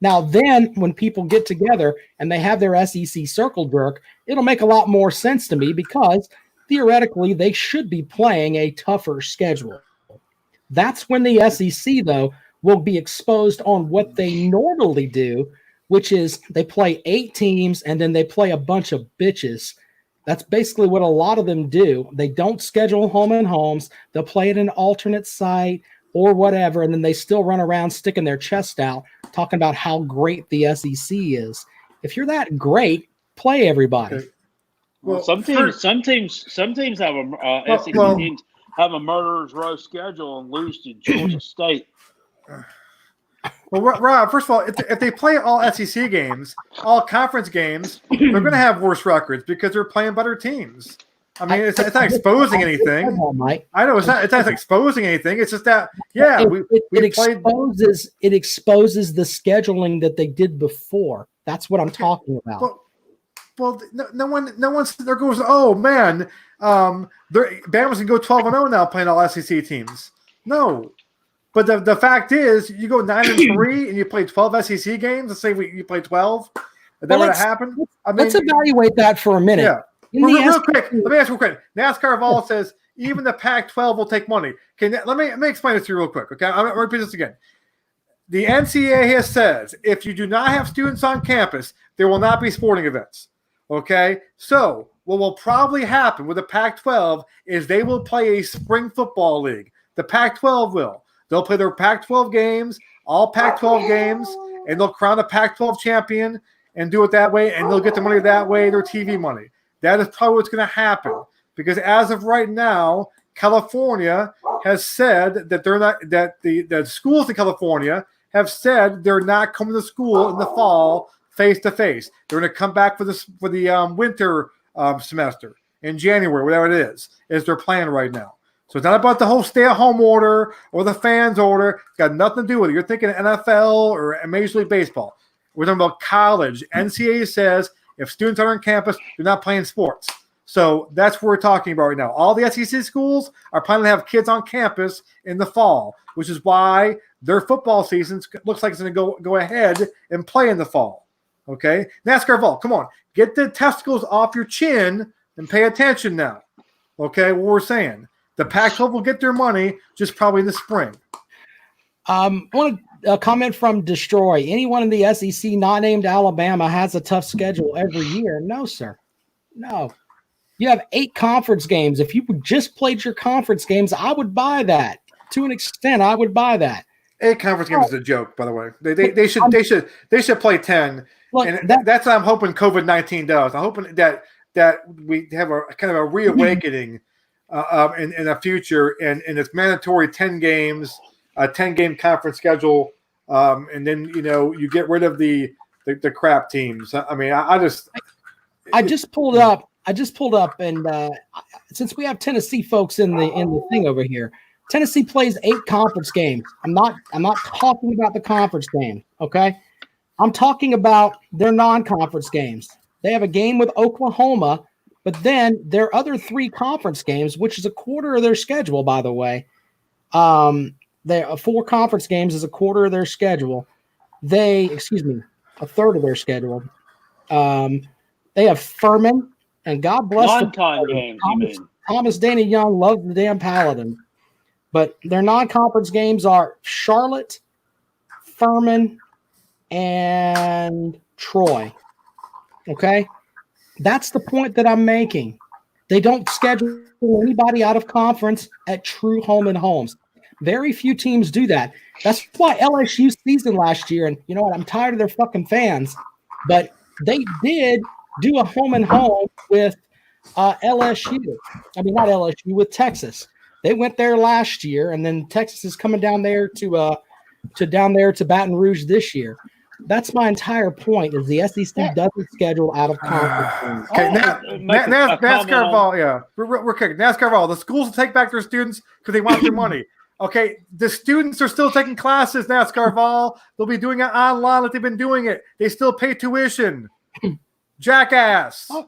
Now, then when people get together and they have their SEC circle jerk, it'll make a lot more sense to me because theoretically they should be playing a tougher schedule. That's when the SEC, though, will be exposed on what they normally do, which is they play 8 teams and then they play a bunch of bitches. That's basically what a lot of them do. They don't schedule home and homes. They'll play at an alternate site or whatever, and then they still run around sticking their chest out, talking about how great the SEC is. If you're that great, play everybody. Okay. Well, some teams have SEC teams have a murderer's row schedule and lose to Georgia State. Well, Rob, first of all, if they play all SEC games, all conference games, they're going to have worse records because they're playing better teams. I mean, it's not exposing anything. I know it's not exposing anything. It's just that, it exposes the scheduling that they did before. That's what I'm talking about. Well, no one there goes, oh man, Bama's can go 12-0 now playing all SEC teams. No. But the fact is, you go 9-3 and you play 12 SEC games. Let's say you play 12. Is that what happened? Let's evaluate that for a minute. Yeah. Real quick. Let me ask you real quick. NASCAR Vol says even the Pac-12 will take money. Okay, let me explain this to you real quick. Okay, I'm going to repeat this again. The NCAA says if you do not have students on campus, there will not be sporting events. Okay, so what will probably happen with the Pac-12 is they will play a spring football league. The Pac-12 will. They'll play their Pac-12 games, all Pac-12 games, and they'll crown a Pac-12 champion and do it that way, and they'll get the money that way, their TV money. That is probably what's going to happen because as of right now, California has said that they're not that the schools in California have said they're not coming to school in the fall face to face. They're going to come back for the winter semester in January, whatever it is their plan right now. So it's not about the whole stay-at-home order or the fans order. It's got nothing to do with it. You're thinking NFL or Major League Baseball. We're talking about college. NCAA says if students are on campus, they're not playing sports. So that's what we're talking about right now. All the SEC schools are planning to have kids on campus in the fall, which is why their football season looks like it's going to go ahead and play in the fall. Okay? NASCAR Vol, come on. Get the testicles off your chin and pay attention now. Okay? What we're saying. The Pac-12 will get their money just probably in the spring. I want a comment from Destroy. Anyone in the SEC not named Alabama has a tough schedule every year. No, sir. No. You have 8 conference games. If you just played your conference games, I would buy that. To an extent, I would buy that. 8 conference games is a joke, by the way. They should play 10. Look, and that's what I'm hoping COVID-19 does. I'm hoping that we have a kind of a reawakening in the future, and it's mandatory 10 games, a 10-game conference schedule, and then you get rid of the crap teams. I mean, I just pulled up, and since we have Tennessee folks in the thing over here, Tennessee plays 8 conference games. I'm not talking about the conference game, okay? I'm talking about their non-conference games. They have a game with Oklahoma. But then their other 3 conference games, which is a quarter of their schedule, by the way, 4 conference games is a quarter of their schedule. A third of their schedule. They have Furman, and God bless non-con games. Thomas Danny Young loves the damn Paladin. But their non-conference games are Charlotte, Furman, and Troy. Okay? That's the point that I'm making. They don't schedule anybody out of conference at true home and homes. Very few teams do that. That's why LSU's season last year, and you know what? I'm tired of their fucking fans, but they did do a home and home with LSU. I mean, not LSU, with Texas. They went there last year, and then Texas is coming down there to Baton Rouge this year. That's my entire point. Is the SEC doesn't schedule out of conference. Okay, NASCAR Vol, yeah, we're kicking NASCAR Vol. The schools will take back their students because they want their money. Okay, the students are still taking classes. NASCAR Vol, they'll be doing it online like they've been doing it. They still pay tuition. Jackass. I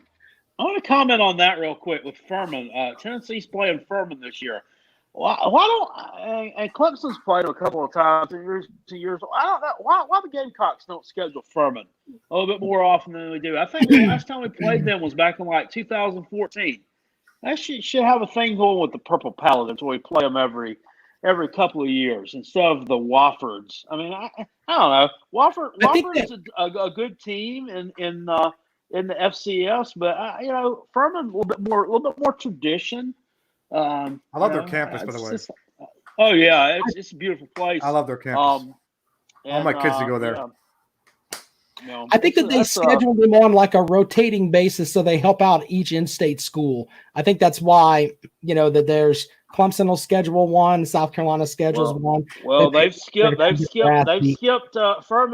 want to comment on that real quick with Furman. Tennessee's playing Furman this year. Why don't and Clemson's played a couple of times in years. I don't know why the Gamecocks don't schedule Furman a little bit more often than we do. I think the last time we played them was back in like 2014. That should have a thing going with the Purple Paladins where we play them every couple of years instead of the Woffords. I mean, I don't know. Wofford's a good team in the FCS, but you know, Furman a little bit more tradition. I love their campus, by the way. Oh yeah, it's a beautiful place. I love their campus. I want my kids to go there. Yeah. You know, I think that they schedule them on like a rotating basis so they help out each in-state school. I think that's why, you know, that there's Clemson will schedule one, South Carolina schedules one. Well, they've skipped Furman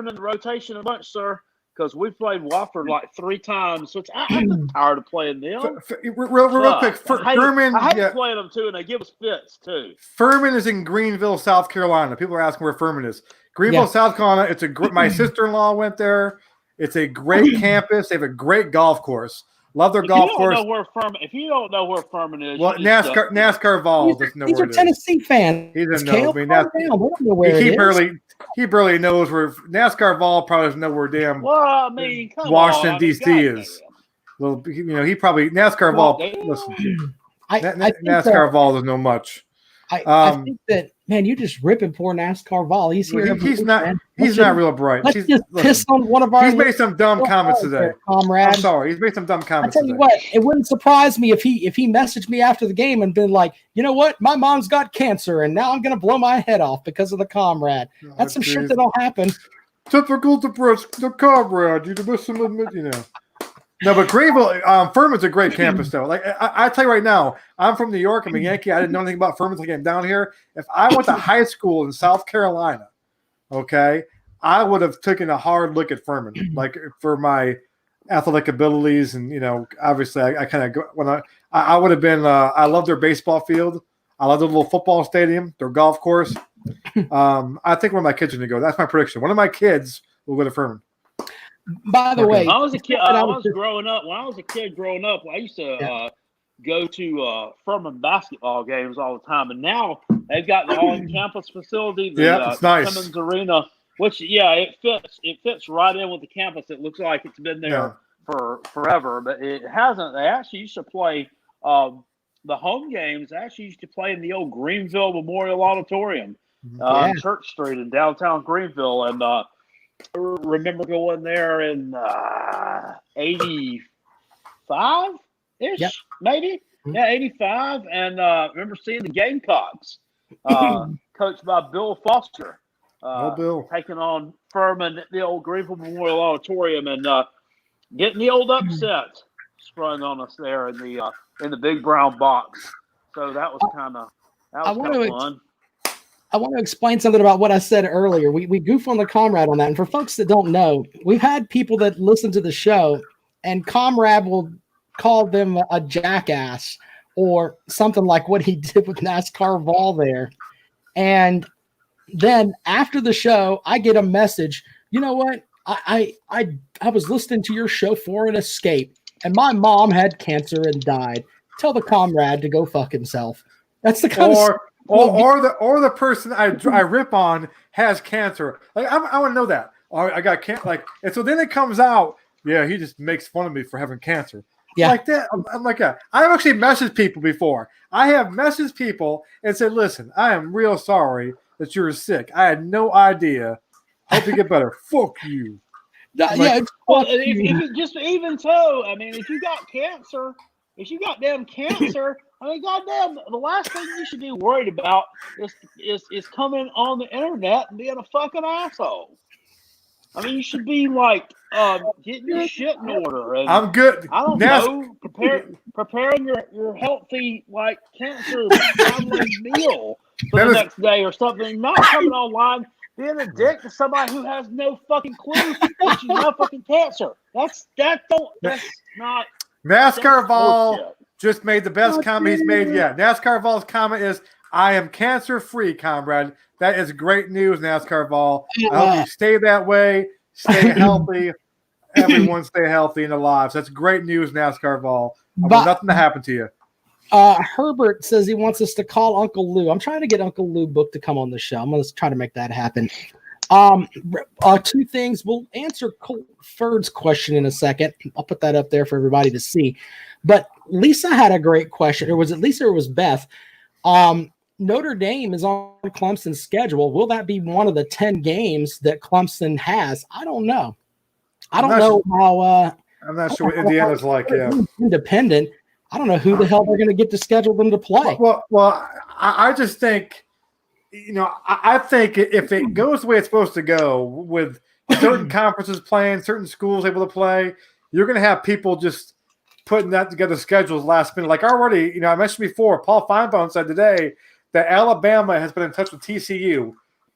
in the rotation a bunch, sir, because we played Wofford like 3 times. So I'm tired of playing them. Real quick, Furman. I hate playing them too, and they give us fits too. Furman is in Greenville, South Carolina. People are asking where Furman is. Greenville, South Carolina. It's my sister-in-law went there. It's a great campus. They have a great golf course. Love their golf course. If you don't know where Furman is, well, NASCAR Vol doesn't know where it is. These are Tennessee fans. He doesn't know. I mean, he barely knows where NASCAR Vol probably doesn't know where damn Washington D.C. is. Well, you know, he probably NASCAR Vol. Listen, NASCAR Vol doesn't know much. I think that, man, you just ripping poor NASCAR Vol. He's here. He's not real bright. Let's just piss on one of our. He's made some dumb comments today, comrade. I'm sorry. He's made some dumb comments. I tell you what, it wouldn't surprise me if he messaged me after the game and been like, you know what, my mom's got cancer and now I'm gonna blow my head off because of the comrade. That's some shit that'll happen. Typical the comrade. You must admit, you know. No, but Greenville, Furman's a great campus, though. Like I tell you right now, I'm from New York. I'm a Yankee. I didn't know anything about Furman until I came down here. If I went to high school in South Carolina, okay, I would have taken a hard look at Furman, like for my athletic abilities, and you know, obviously, I kind of go when I would have been. I love their baseball field. I love their little football stadium, their golf course. I think one of my kids are going to go. That's my prediction. One of my kids will go to Furman. By the way, when I was a kid, when I was a kid growing up, I used to go to Furman basketball games all the time, and now they've got the on-campus facility, it's nice. Simmons Arena, which it fits right in with the campus. It looks like it's been there for forever, but it hasn't. They actually used to play the home games. They actually used to play in the old Greenville Memorial Auditorium on Church Street in downtown Greenville, and remember going there in 85-ish, maybe? Yeah, 85. And remember seeing the Gamecocks, coached by Bill Foster, taking on Furman at the old Greenville Memorial Auditorium and getting the old upset sprung on us there in the big brown box. So that was kind of fun. I want to explain something about what I said earlier. We goof on the comrade on that. And for folks that don't know, we've had people that listen to the show and comrade will call them a jackass or something like what he did with NASCAR Vol there. And then after the show, I get a message. You know what? I was listening to your show for an escape and my mom had cancer and died. Tell the comrade to go fuck himself. That's the kind of or the person I rip on has cancer. Like I want to know that. Or I got cancer. Like, and so then it comes out. Yeah, he just makes fun of me for having cancer. Yeah, like that. I'm like that. I've actually messaged people before. I have messaged people and said, "Listen, I am real sorry that you're sick. I had no idea. Hope you get better. Fuck you." Even so, I mean, if you got cancer, damn cancer. I mean, goddamn, the last thing you should be worried about is coming on the internet and being a fucking asshole. I mean, you should be like getting your shit in order. And, I'm good. I don't know, preparing your healthy like cancer meal for the next day or something. Not coming online being a dick to somebody who has no fucking clue that you have fucking cancer. That's not NASCAR Vol just made the best comment he's made yet. NASCAR Vol's comment is, "I am cancer-free, comrade." That is great news, NASCAR Vol. I hope you stay that way, stay healthy. everyone stay healthy and alive. So that's great news, NASCAR Vol. I want nothing to happen to you. Herbert says he wants us to call Uncle Lou. I'm trying to get Uncle Lou booked to come on the show. I'm going to try to make that happen. Two things. We'll answer Colt Ferd's question in a second. I'll put that up there for everybody to see. But Lisa had a great question. Or was it Lisa or was Beth? Notre Dame is on Clemson's schedule. Will that be one of the 10 games that Clemson has? I don't know. I'm not sure what Indiana's like. Yeah, independent. I don't know who the hell they're going to get to schedule them to play. Well, I just think, I think if it goes the way it's supposed to go, with certain conferences playing, certain schools able to play, you're going to have people just putting that together schedules last minute. Like already, I mentioned before, Paul Feinbaum said today that Alabama has been in touch with TCU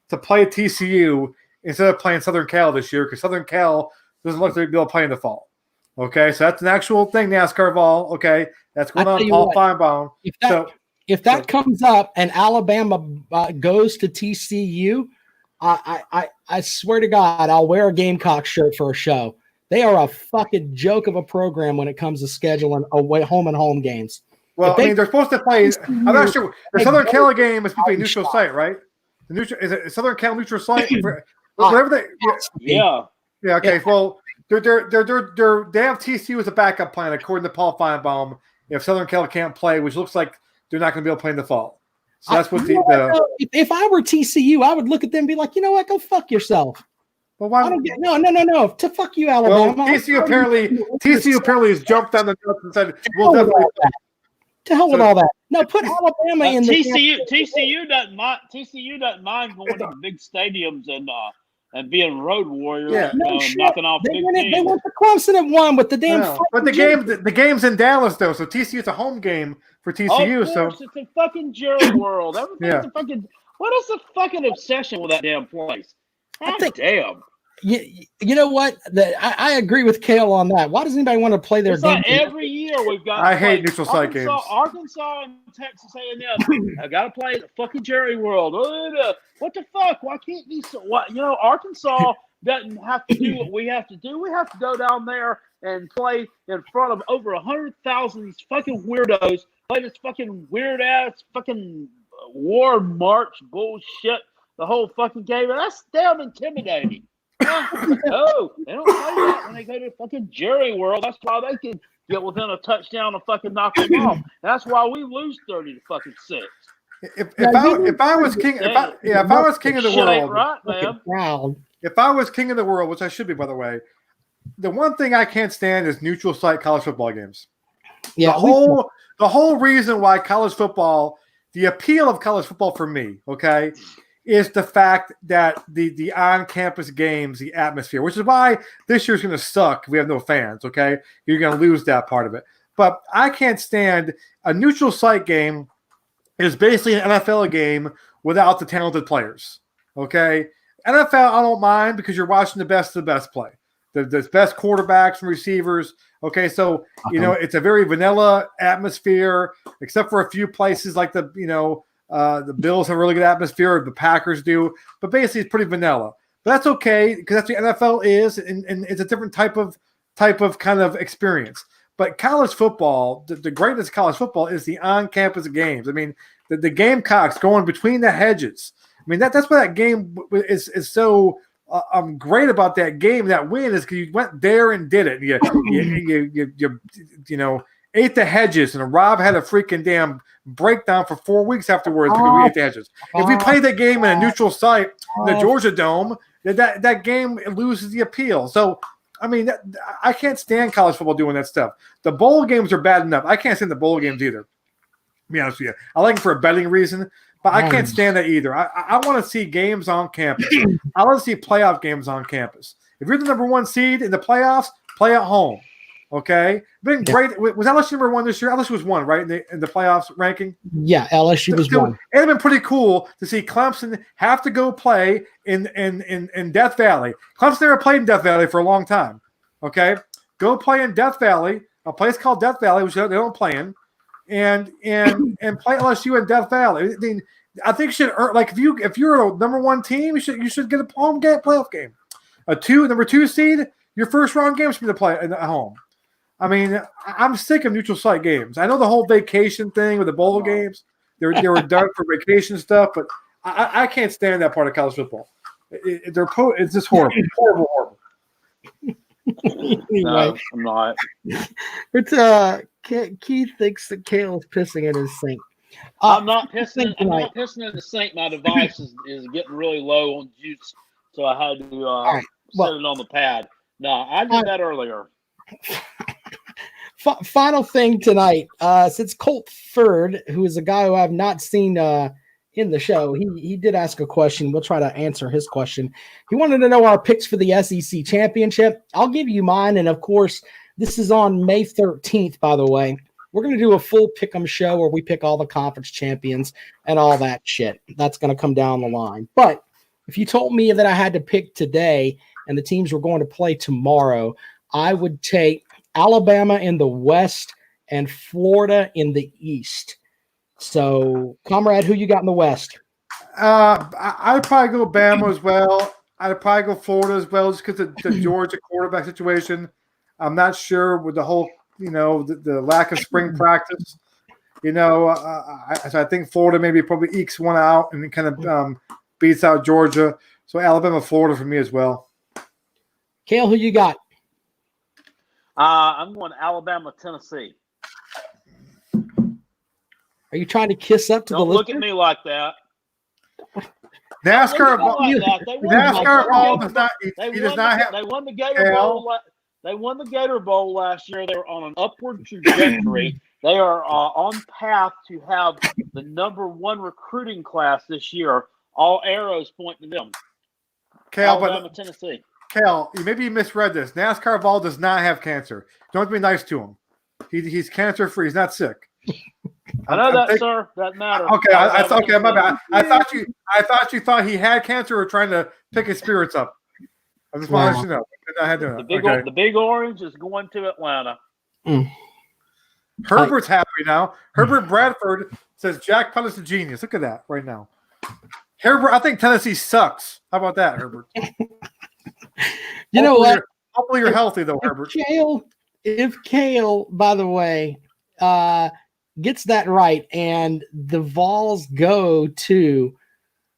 to play TCU instead of playing Southern Cal this year, because Southern Cal doesn't look like they'll be able to play in the fall. Okay, so that's an actual thing, NASCAR Vol. Okay, that's going on, Paul Feinbaum. If that comes up and Alabama goes to TCU, I swear to God, I'll wear a Gamecock shirt for a show. They are a fucking joke of a program when it comes to scheduling away home and home games. Well, they're supposed to play. I'm not sure. The Southern Cal game is supposed to be a neutral site, right? Is it Southern Cal neutral site? Whatever they. Yeah. Yeah. Okay. Yeah. Well, they have TCU as a backup plan according to Paul Feinbaum. If Southern Cal can't play, which looks like they're not going to be able to play in the fall. So that's what if I were TCU, I would look at them and be like, you know what, go fuck yourself. Well, why? No. To fuck you, Alabama. Well, TCU apparently has jumped on the nuts and said, "We'll definitely." To hell with all that. No, put Alabama in the TCU doesn't mind. TCU doesn't mind going to the big stadiums and being road warriors. Yeah, knocking off big teams. They went to Clemson and won with the damn. No, but the game's in Dallas though, so TCU's a home game for TCU. Of course, it's a fucking Jerry World. Everything's a fucking. What is the fucking obsession with that damn place? Damn. You know what? I agree with Kale on that. Why does anybody want to play their game? Every year we've got. I hate neutral site games. Arkansas and Texas A&M. I got to play the fucking Jerry World. What the fuck? Why can't these? Arkansas doesn't have to do what we have to do. We have to go down there and play in front of over 100,000 these fucking weirdos. Play this fucking weird ass fucking war march bullshit. The whole fucking game. And that's damn intimidating. No, they don't play that when they go to fucking Jerry World. That's why they can get within a touchdown and fucking knock them off. That's why we lose 30 to fucking 6. If I was king of the world, right, man. If I was king of the world, which I should be, by the way, the one thing I can't stand is neutral site college football games. Yeah, the whole reason why college football, the appeal of college football for me, okay, is the fact that the on-campus games, the atmosphere, which is why this year's going to suck if we have no fans, okay? You're going to lose that part of it. But I can't stand a neutral site game is basically an NFL game without the talented players, okay? NFL, I don't mind because you're watching the best of the best play. The best quarterbacks and receivers, okay? So, it's a very vanilla atmosphere, except for a few places like the Bills have a really good atmosphere, the Packers do, but basically it's pretty vanilla. But that's okay because that's what NFL is, and it's a different type of kind of experience. But college football, the greatness of college football is the on-campus games. I mean, the Gamecocks going between the hedges. I mean, that's why that game is so great about that game. That win is because you went there and did it. You ate the hedges, and Rob had a freaking damn breakdown for 4 weeks afterwards because we ate the hedges. If we played that game in a neutral site, the Georgia Dome, that game loses the appeal. So, I mean, I can't stand college football doing that stuff. The bowl games are bad enough. I can't stand the bowl games either, to be honest with you. I like them for a betting reason, but I can't stand that either. I want to see games on campus. I want to see playoff games on campus. If you're the number one seed in the playoffs, play at home. Okay, been great. Was LSU number one this year? LSU was one, right, in the playoffs ranking. Yeah, LSU was one. It'd been pretty cool to see Clemson have to go play in Death Valley. Clemson never played in Death Valley for a long time. Okay, go play in Death Valley, a place called Death Valley, which they don't play in, and play LSU in Death Valley. I mean, I think you should earn, like if you're a number one team, you should get a home game, playoff game. Number two seed. Your first round games for me to play at home. I mean, I'm sick of neutral site games. I know the whole vacation thing with the bowl games. They were done for vacation stuff, but I can't stand that part of college football. It's just horrible, horrible. Anyway, no, I'm not. It's Keith thinks that Kale's pissing in his sink. I'm not pissing. I'm not pissing in the sink. My device is getting really low on juice, so I had to set it on the pad. No, I did that earlier. Final thing tonight, since Colt Third, who is a guy who I've not seen in the show, he did ask a question. We'll try to answer his question. He wanted to know our picks for the SEC championship. I'll give you mine, and of course, this is on May 13th, by the way. We're going to do a full pick'em show where we pick all the conference champions and all that shit. That's going to come down the line. But if you told me that I had to pick today and the teams were going to play tomorrow, I would take Alabama in the West and Florida in the East. So, comrade, who you got in the West? I'd probably go Bama as well. I'd probably go Florida as well, just because of the Georgia quarterback situation. I'm not sure with the whole, the lack of spring practice. I think Florida maybe probably ekes one out and kind of beats out Georgia. So Alabama, Florida for me as well. Kale, who you got? I'm going Alabama, Tennessee. Are you trying to kiss up to Don't the look listener? at me like that. NASCAR ball does not. They won the Gator Bowl. They won the Gator Bowl last year. They're on an upward trajectory. They are on path to have the #1 recruiting class this year. All arrows point to them. Alabama, Tennessee. Cal, maybe you misread this. NASCAR Ball does not have cancer. Don't be nice to him. He's cancer free. He's not sick. I know that, sir. Doesn't matter. Okay, okay. My bad. I thought you thought he had cancer or trying to pick his spirits up. I just wanted to know. The big orange is going to Atlanta. Herbert's happy now. Herbert Bradford says Jack Putt is a genius. Look at that right now. Herbert, I think Tennessee sucks. How about that, Herbert? You know what? Hopefully you're healthy though, Herbert. If Kale, by the way, gets that right, and the Vols go to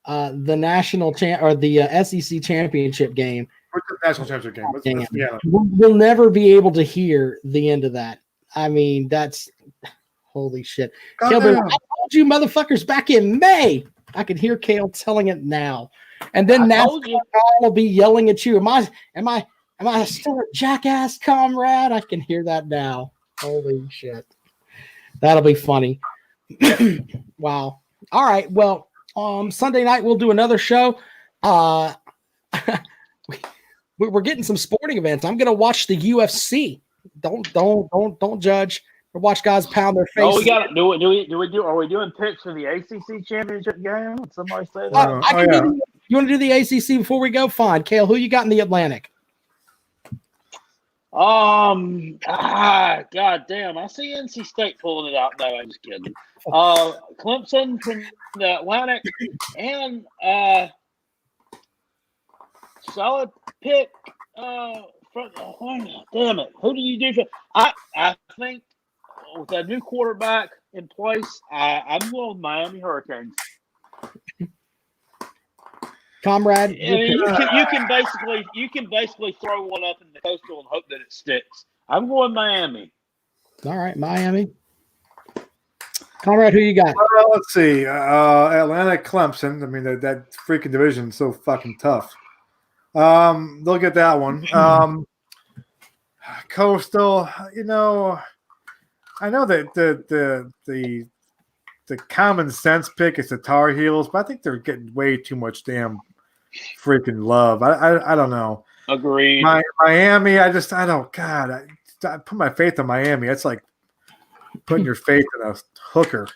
the national or the SEC championship game. What's the national championship game? We'll never be able to hear the end of that. I mean, that's holy shit. Kale, I told you motherfuckers back in May. I could hear Kale telling it now. And then NASCAR will be yelling at you. Am I still a jackass, comrade? I can hear that now. Holy shit. That'll be funny. Wow. All right. Well, Sunday night we'll do another show. We're getting some sporting events. I'm gonna watch the UFC. Don't judge. Or watch guys pound their face. Oh, we got do. Are we doing picks for the ACC championship game? Did somebody say that? You want to do the ACC before we go? Fine. Kale, who you got in the Atlantic? God damn. I see NC State pulling it out. No, I'm just kidding. Clemson from the Atlantic and solid pick damn it. Who do you do for I think with a new quarterback in place, I'm going with Miami Hurricanes. Comrade, you can basically throw one up in the coastal and hope that it sticks. I'm going Miami. All right, Miami. Comrade, who you got? Let's see. Atlanta, Clemson. I mean, that freaking division is so fucking tough. They'll get that one. Coastal, I know that the common sense pick is the Tar Heels, but I think they're getting way too much damn freaking love. I don't know. Agreed. Miami, I don't. God, I put my faith in Miami. It's like putting your faith in a hooker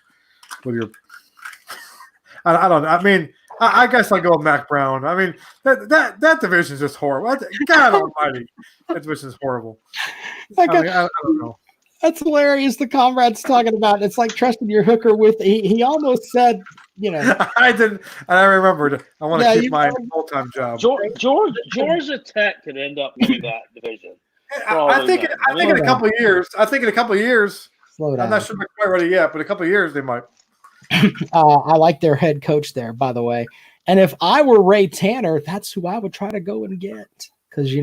with your. I don't know. I mean, I guess I'll go with Mac Brown. I mean, that division is just horrible. God Almighty, that division is horrible. I don't know. That's hilarious. The comrade's talking about it's like trusting your hooker with. He almost said I didn't. And I remembered. I want to keep my full-time job. Georgia Tech could end up winning that division. I think in a couple of years. Slow down. I'm not sure they're quite ready yet, but a couple of years they might. I like their head coach there, by the way. And if I were Ray Tanner, that's who I would try to go and get because you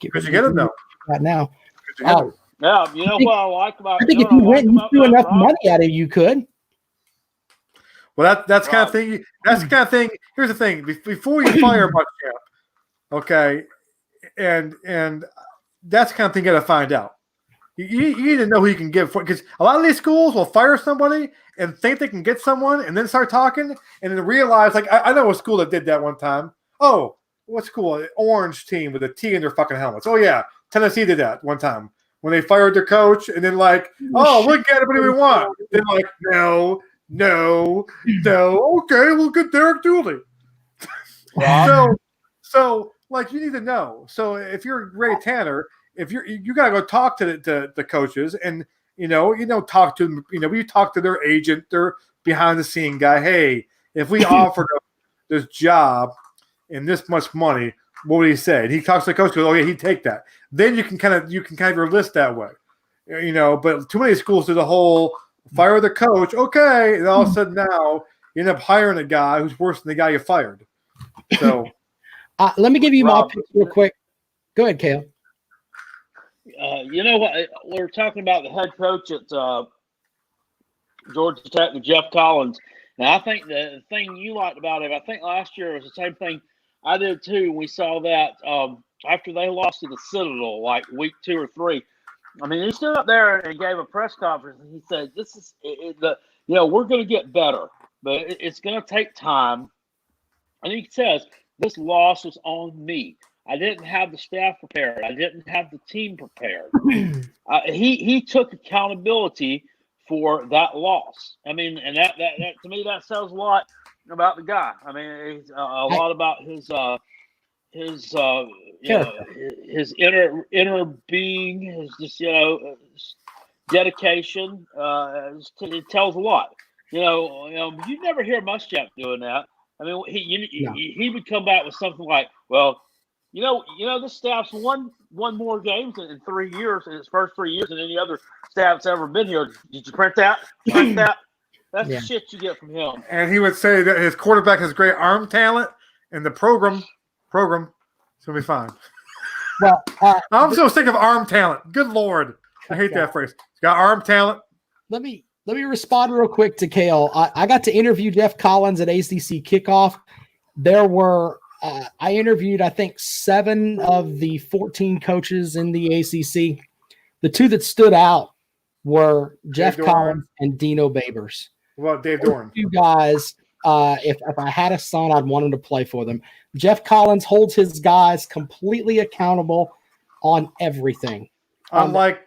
get him though right now. Yeah, you know what I like about. I think if you went and you threw enough money at it, you could. Well, that's kind of thing. That's the kind of thing. Here's the thing: before you fire Muschamp, okay, and that's the kind of thing you got to find out. You need to know who you can give for, because a lot of these schools will fire somebody and think they can get someone, and then start talking, and then realize, like I know a school that did that one time. Oh, what school? An orange team with a T in their fucking helmets. Oh yeah, Tennessee did that one time when they fired their coach, and then like, oh, look at it, what do we want? Then like, no. Okay, we'll get Derek Dooley. So like you need to know. So if you're Ray Tanner, if you gotta go talk to the coaches, and talk to them. You talk to their agent, their behind the scene guy. Hey, if we offered this job and this much money, what would he say? And he talks to the coach. Goes, oh yeah, he'd take that. Then you can kind of your list that way. But too many schools do the whole fire the coach, okay, and all of a sudden now you end up hiring a guy who's worse than the guy you fired. So let me give you my pick real quick. Go ahead, Cale. You know what? We're talking about the head coach at Georgia Tech with Jeff Collins. Now, I think the thing you liked about him, I think last year was the same thing I did too. We saw that after they lost to the Citadel, like week 2 or 3. I mean, he stood up there and gave a press conference, and he said, "This is we're going to get better, but it's going to take time." And he says, "This loss was on me. I didn't have the staff prepared. I didn't have the team prepared." He took accountability for that loss. I mean, and that to me that says a lot about the guy. I mean, it's a lot about his inner being, his just dedication. It tells a lot. You never hear Muschamp doing that. I mean, he would come back with something like, "Well, this staff's won more games in 3 years, in its first 3 years, than any other staff's ever been here. Did you print that? That's the shit you get from him." And he would say that his quarterback has great arm talent, and the program. It's gonna be fine. Well, I'm so sick of arm talent. Good Lord, I hate that phrase. He's got arm talent. Let me respond real quick to Cale. I got to interview Jeff Collins at ACC kickoff. There were I interviewed, I think, 7 of the 14 coaches in the ACC. The 2 that stood out were Jeff Collins and Dino Babers. What about Dave Doran? 2 guys. If I had a son, I'd want him to play for them. Jeff Collins holds his guys completely accountable on everything. Like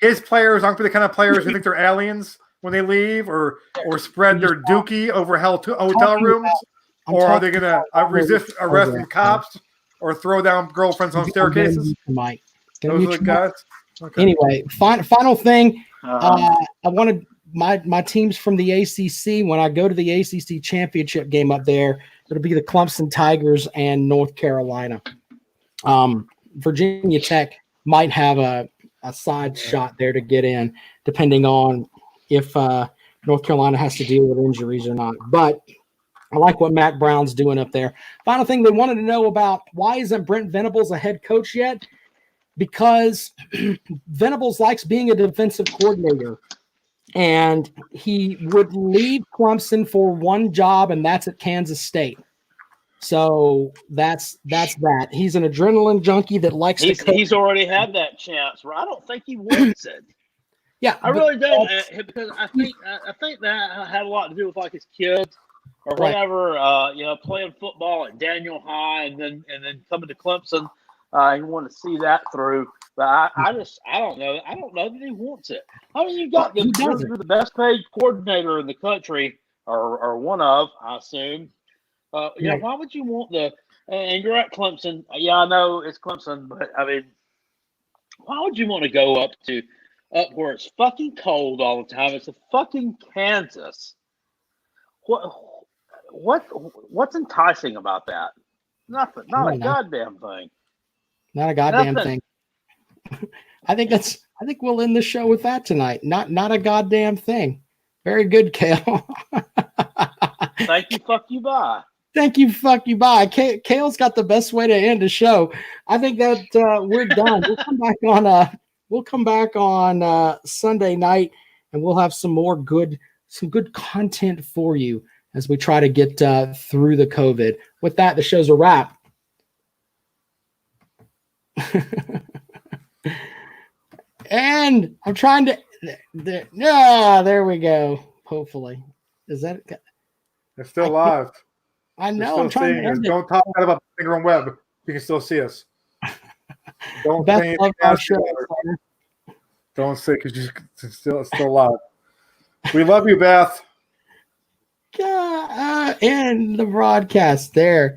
his players aren't the kind of players who think they're aliens when they leave, or spread their dookie over hotel rooms, or are they going to resist arresting cops or throw down girlfriends on staircases? Mike, those are the guys. Okay. Anyway, final thing. I wanted my teams from the ACC. When I go to the ACC championship game up there, it'll be the Clemson Tigers and North Carolina. Virginia Tech might have a side shot there to get in, depending on if North Carolina has to deal with injuries or not. But I like what Matt Brown's doing up there. Final thing, they wanted to know about why isn't Brent Venables a head coach yet? Because Venables likes being a defensive coordinator. And he would leave Clemson for one job, and that's at Kansas State. So that's that. He's an adrenaline junkie that likes to coach. He's already had that chance. I don't think he wants it. Yeah, I really don't, because I think that had a lot to do with like his kids or whatever. Playing football at Daniel High and then coming to Clemson. He wanted to see that through. But I don't know. I don't know that he wants it. I mean, you're the best paid coordinator in the country, or one of, I assume. Why would you want and you're at Clemson. Yeah, I know it's Clemson, but I mean, why would you want to go up where it's fucking cold all the time? It's a fucking Kansas. what's enticing about that? Nothing. Not a goddamn thing. Not a goddamn thing. I think we'll end the show with that tonight. Not a goddamn thing. Very good, Kale. Thank you. Fuck you. Bye. Thank you. Fuck you. Bye. Kale's got the best way to end the show. I think that we're done. We'll come back on Sunday night, and we'll have some good content for you as we try to get through the COVID. With that, the show's a wrap. And I'm trying to. There we go. Hopefully, is that? It's still live. I know. I'm trying to end it. Don't talk about the finger on web. You can still see us. Don't Beth, say love our show. Don't say because it's still live. We love you, Beth. And the broadcast there.